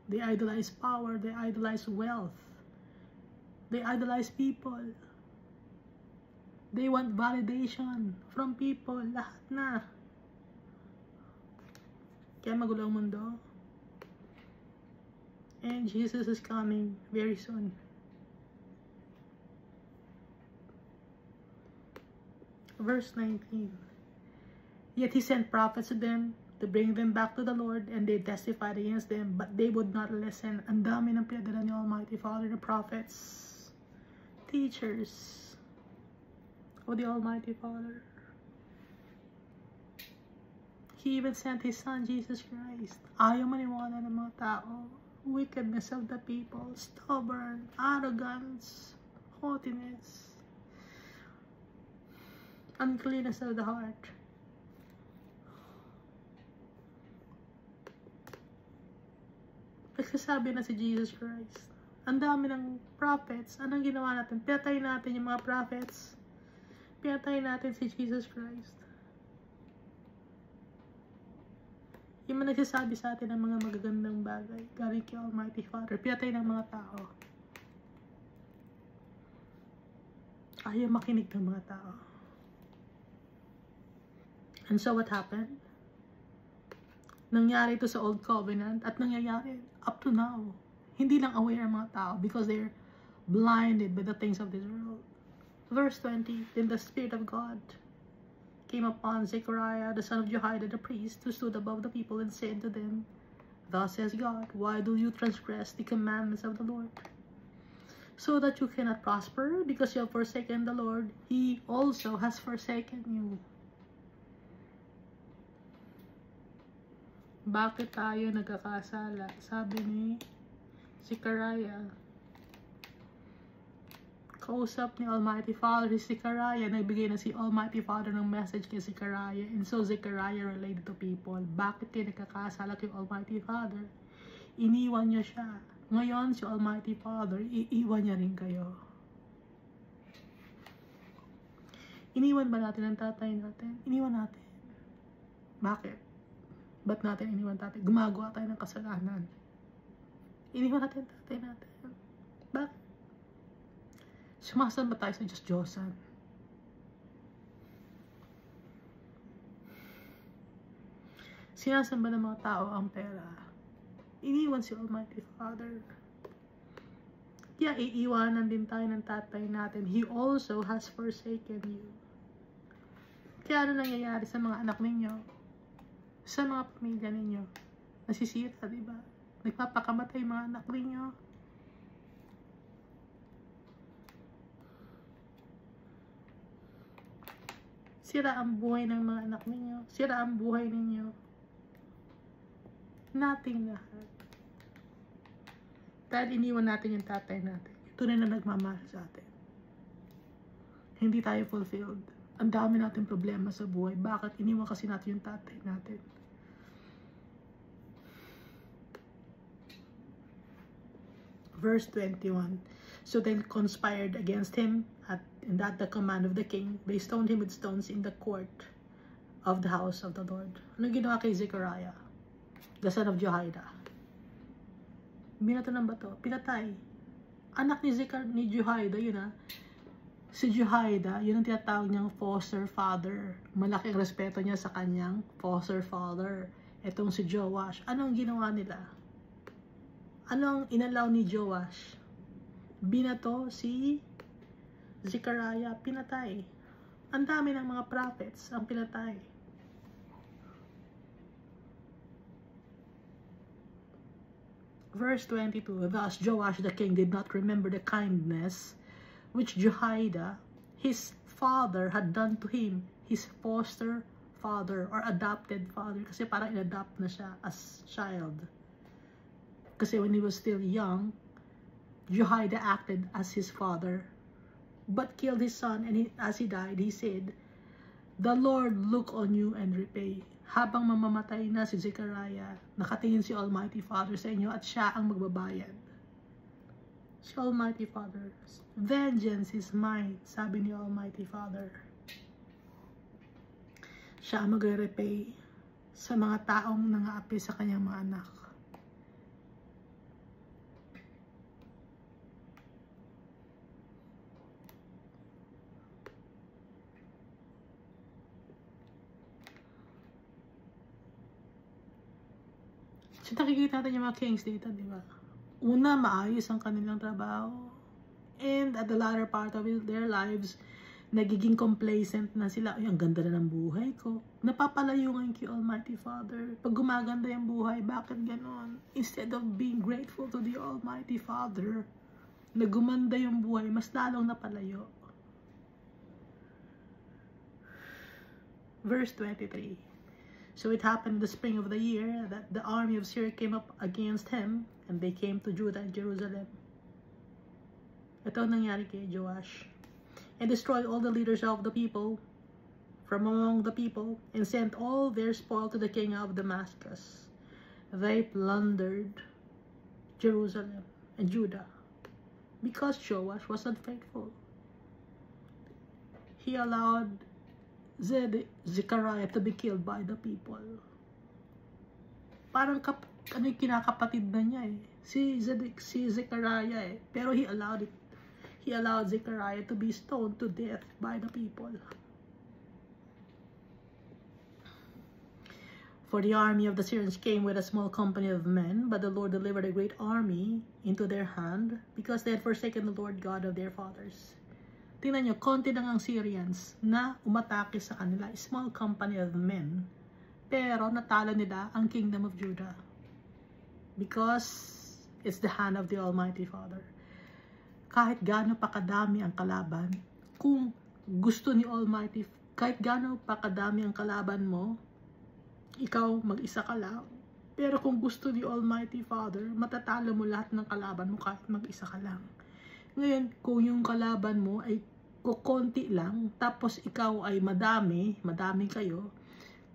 They idolize power. They idolize wealth. They idolize people. They want validation from people. Lahat na. Kaya magulo ang mundo. And Jesus is coming very soon. Verse 19. Yet he sent prophets to them to bring them back to the Lord, and they testified against them, but they would not listen. Ang dami ng pinadala ni Almighty Father, the prophets, teachers of the Almighty Father. He even sent His Son, Jesus Christ. Ayaw maniwala ng mga tao. Wickedness of the people, stubborn, arrogance, haughtiness, uncleanness of the heart. Nagsasabi na si Jesus Christ. Ang dami ng prophets. Anong ginawa natin? Pinatay natin yung mga prophets. Pinatay natin si Jesus Christ. Yung mga nagsasabi sa atin ng mga magagandang bagay, galing kay Almighty Father, pinatay ng mga tao. Ayaw makinig ng mga tao. And so what happened? Nangyari ito sa Old Covenant at nangyayari up to now. Hindi lang aware ang mga tao because they're blinded by the things of this world. Verse 20, then the Spirit of God came upon Zechariah, the son of Jehoiada the priest, who stood above the people, and said to them, Thus says God, why do you transgress the commandments of the Lord? So that you cannot prosper, because you have forsaken the Lord, He also has forsaken you. Bakit tayo nagkakasala? Sabi ni Zechariah. Kausap ni Almighty Father si Zechariah, nagbigay na si Almighty Father ng message kay Zechariah, and so Zechariah related to people. Bakit kayo nagkakasala kay Almighty Father? Iniwan niya siya. Ngayon si Almighty Father, iiwan niya rin kayo. Iniwan ba natin ang tatay natin? Iniwan natin. Bakit? Ba't natin iniwan tatay? Gumagawa tayo ng kasalanan. Iniwan natin tatay natin. Bakit? Sumasamba tayo sa Diyos-Diyosan. Sinasamba ng mga tao ang pera. Iniwan si Almighty Father. Kaya iiwanan din tayo ng tatay natin. He also has forsaken you. Kaya ano nangyayari sa mga anak ninyo? Sa mga pamilya ninyo? Nasisira, diba? Nagpapakamatay mga anak ninyo. Sira ang buhay ng mga anak ninyo. Sira ang buhay ninyo. Nating lahat. Dahil iniwan natin yung tatay natin. Ito na nagmamahal sa atin. Hindi tayo fulfilled. Ang dami natin problema sa buhay. Bakit? Iniwan kasi natin yung tatay natin. Verse 21. So they conspired against him at And at the command of the king, they stoned him with stones in the court of the house of the Lord. Ano ginawa kay Zechariah, the son of Jehoiada? Binato ng bato, pinatay. Anak ni Jehoiada, yun ha. Si Jehoiada, yun ang tinatawag niyang foster father. Malaki ang respeto niya sa kanyang foster father. Etong si Joash. Ano ang ginawa nila? Ano ang inalaw ni Joash? Binato si Zechariah, pinatay. Ang dami ng mga prophets ang pinatay. Verse 22, thus Joash the king did not remember the kindness which Jehoiada, his father, had done to him, his foster father or adopted father. Kasi parang in-adopt na siya as child. Kasi when he was still young, Jehoiada acted as his father, but killed his son, and as he died, he said, "The Lord look on you and repay." Habang mamamatay na si Zechariah, nakatingin si Almighty Father sa inyo at siya ang magbabayad. Si Almighty Father, vengeance is mine, sabi ni Almighty Father. Siya ang magre-repay sa mga taong nangaapi sa kanyang mga anak. So, nakikita natin yung mga kings dito, di ba? Una, maayos ang kanilang trabaho. And at the latter part of their lives, nagiging complacent na sila. Ay, ang ganda na ng buhay ko. Napapalayo ngayon kay Almighty Father. Pag gumaganda yung buhay, bakit ganon? Instead of being grateful to the Almighty Father, na gumanda yung buhay, mas lalong napalayo. Verse 23. So it happened in the spring of the year that the army of Syria came up against him, and they came to Judah and Jerusalem. Ito ang nangyari kay Joash. And destroyed all the leaders of the people from among the people, and sent all their spoil to the king of Damascus. They plundered Jerusalem and Judah, because Joash was unfaithful. He allowed Zechariah to be killed by the people. Parang ano yung kinakapatid na niya eh. Si Zechariah eh. Pero he allowed it. He allowed Zechariah to be stoned to death by the people. For the army of the Syrians came with a small company of men, but the Lord delivered a great army into their hand, because they had forsaken the Lord God of their fathers. Tingnan nyo, konti lang ang Syrians na umatake sa kanila. Small company of men. Pero natalo nila ang kingdom of Judah. Because it's the hand of the Almighty Father. Kahit gaano pa kadami ang kalaban, kung gusto ni Almighty, kahit gaano pa kadami ang kalaban mo, ikaw mag-isa ka lang. Pero kung gusto ni Almighty Father, matatalo mo lahat ng kalaban mo kahit mag-isa ka lang. Ngayon, kung yung kalaban mo ay kukonti lang, tapos ikaw ay madami kayo,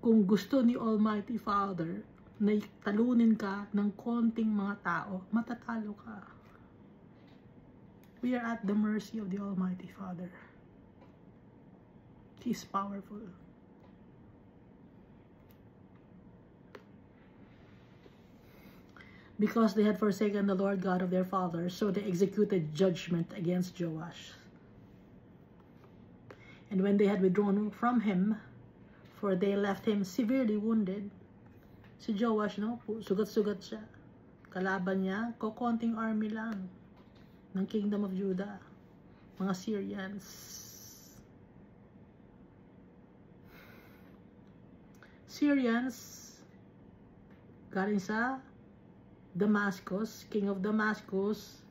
kung gusto ni Almighty Father na talunin ka ng konting mga tao, matatalo ka. We are at the mercy of the Almighty Father. He is powerful. Because they had forsaken the Lord God of their fathers, so they executed judgment against Joash. And when they had withdrawn from him, for they left him severely wounded, si Joash, no, sugat-sugat siya. Kalaban niya, kokonting army lang ng Kingdom of Judah, mga Syrians. Syrians, galing sa Damascus, King of Damascus.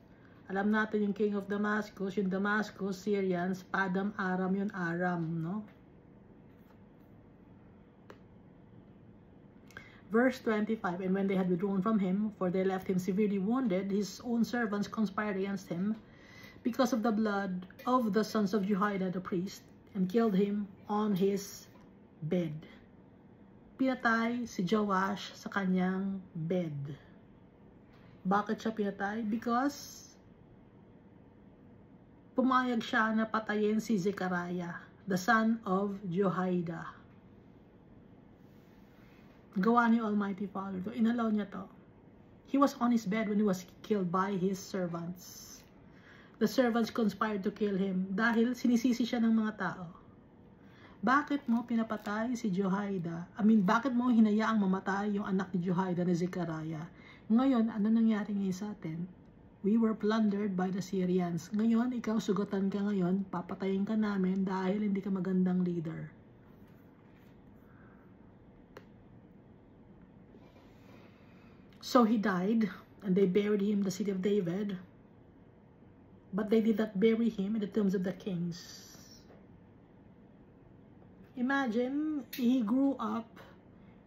Alam natin yung King of Damascus, yung Damascus, Syrians, Padam Aram yun, Aram, no? Verse 25, and when they had withdrawn from him, for they left him severely wounded, his own servants conspired against him, because of the blood of the sons of Jehoiada the priest, and killed him on his bed. Pinatay si Joash sa kanyang bed. Bakit siya pinatay? Because pumayag siya na patayin si Zechariah, the son of Jehoiada. Gawa ni Almighty Father to. Inalaw niya to. He was on his bed when he was killed by his servants. The servants conspired to kill him dahil sinisisi siya ng mga tao. Bakit mo pinapatay si Jehoiada? Bakit mo hinayaang mamatay yung anak ni Jehoiada na Zechariah? Ngayon, ano nangyari ngayon sa atin? We were plundered by the Syrians. Ngayon, ikaw sugatan ka ngayon, papatayin ka namin dahil hindi ka magandang leader. So he died, and they buried him in the city of David. But they did not bury him in the tombs of the kings. Imagine, he grew up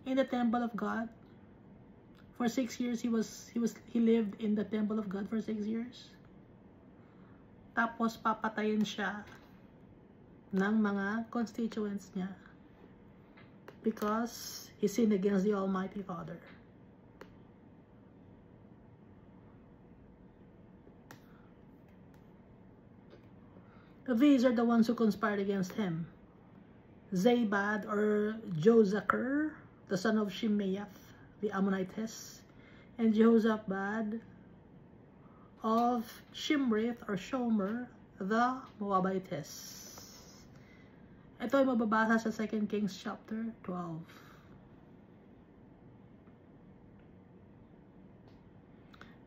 in the temple of God. For 6 years, he lived in the temple of God for 6 years. Tapos papatayin siya ng mga constituents niya because he sinned against the Almighty Father. These are the ones who conspired against him. Zabad or Jozachar, the son of Shimeath, the Ammonitess, and Jehozabad of Shimrith or Shomer, the Moabitess. Ito ay mababasa sa 2 Kings chapter 12.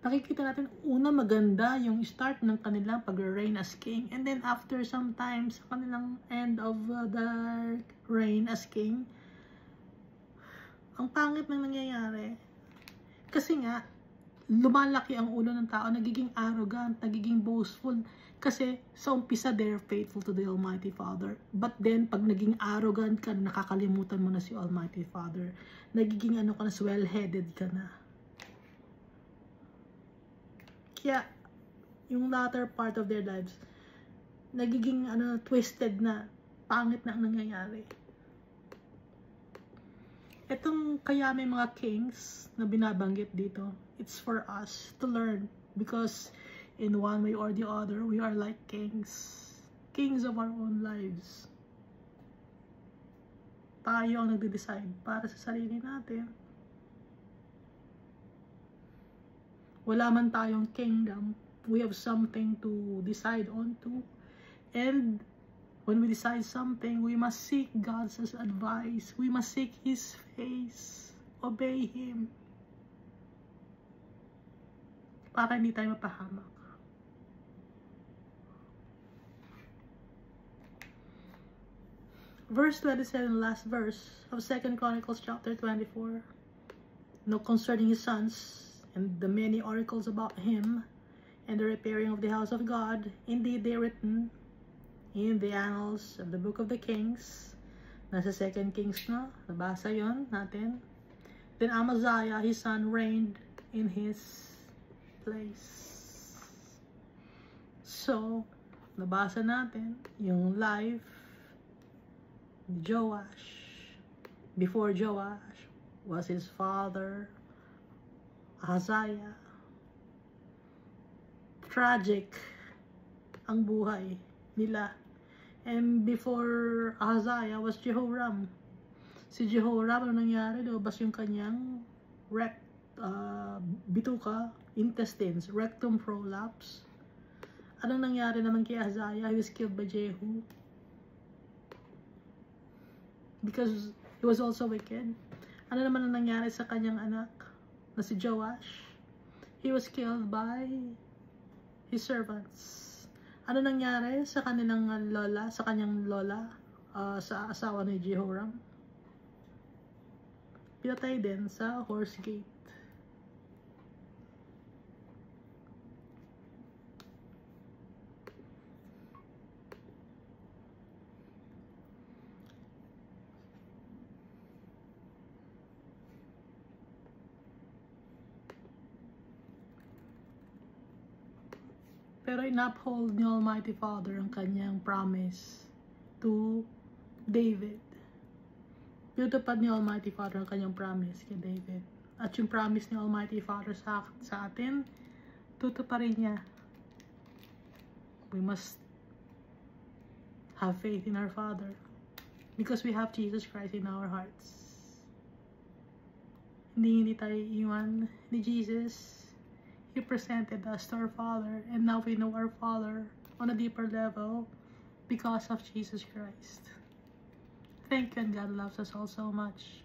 Nakikita natin, una maganda yung start ng kanilang pag-reign as king. And then after some time, sa kanilang end of the reign as king, ang pangit ng nangyayari. Kasi nga, lumalaki ang ulo ng tao, nagiging arrogant, nagiging boastful. Kasi sa umpisa, they're faithful to the Almighty Father. But then, pag naging arrogant ka, nakakalimutan mo na si Almighty Father. Nagiging ano ka na, swell-headed ka na. Kaya, yung latter part of their lives, nagiging twisted na, pangit na ang nangyayari. Itong kaya may mga kings na binabanggit dito, it's for us to learn. Because in one way or the other, we are like kings. Kings of our own lives. Tayo ang nagde-decide para sa sarili natin. Wala man tayong kingdom, we have something to decide on to. And when we decide something, we must seek God's advice. We must seek His face. Obey Him. Para hindi tayo mapahamak. Verse 27, last verse of 2 Chronicles chapter 24. No, concerning his sons, and the many oracles about him, and the repairing of the house of God. Indeed, they are written in the annals of the book of the kings. Nasa 2 Kings na, nabasa yon natin. Then Amaziah, his son, reigned in his place. So, nabasa natin yung life ni Joash. Before Joash was his father, Ahaziah. Tragic ang buhay nila. And before Ahaziah was Jehoram. Si Jehoram, ano nangyari? Lumabas yung kanyang bituka, intestines, rectum prolapse. Anong nangyari naman kay Ahaziah? He was killed by Jehu. Because he was also wicked. Ano naman ang nangyari sa kanyang anak na si Joash? He was killed by his servants. Ano nangyari sa kanilang lola, sa kanyang lola, sa asawa ni Jehoram? Pinatay din sa horse gate. Pero in-uphold ni Almighty Father ang kanyang promise to David. Tinutupad ni Almighty Father ang kanyang promise kay David. At yung promise ni Almighty Father sa atin, tutuparin niya. We must have faith in our Father. Because we have Jesus Christ in our hearts. Hindi tayo iwan ni Jesus. He presented us to our Father, and now we know our Father on a deeper level because of Jesus Christ. Thank you, and God loves us all so much.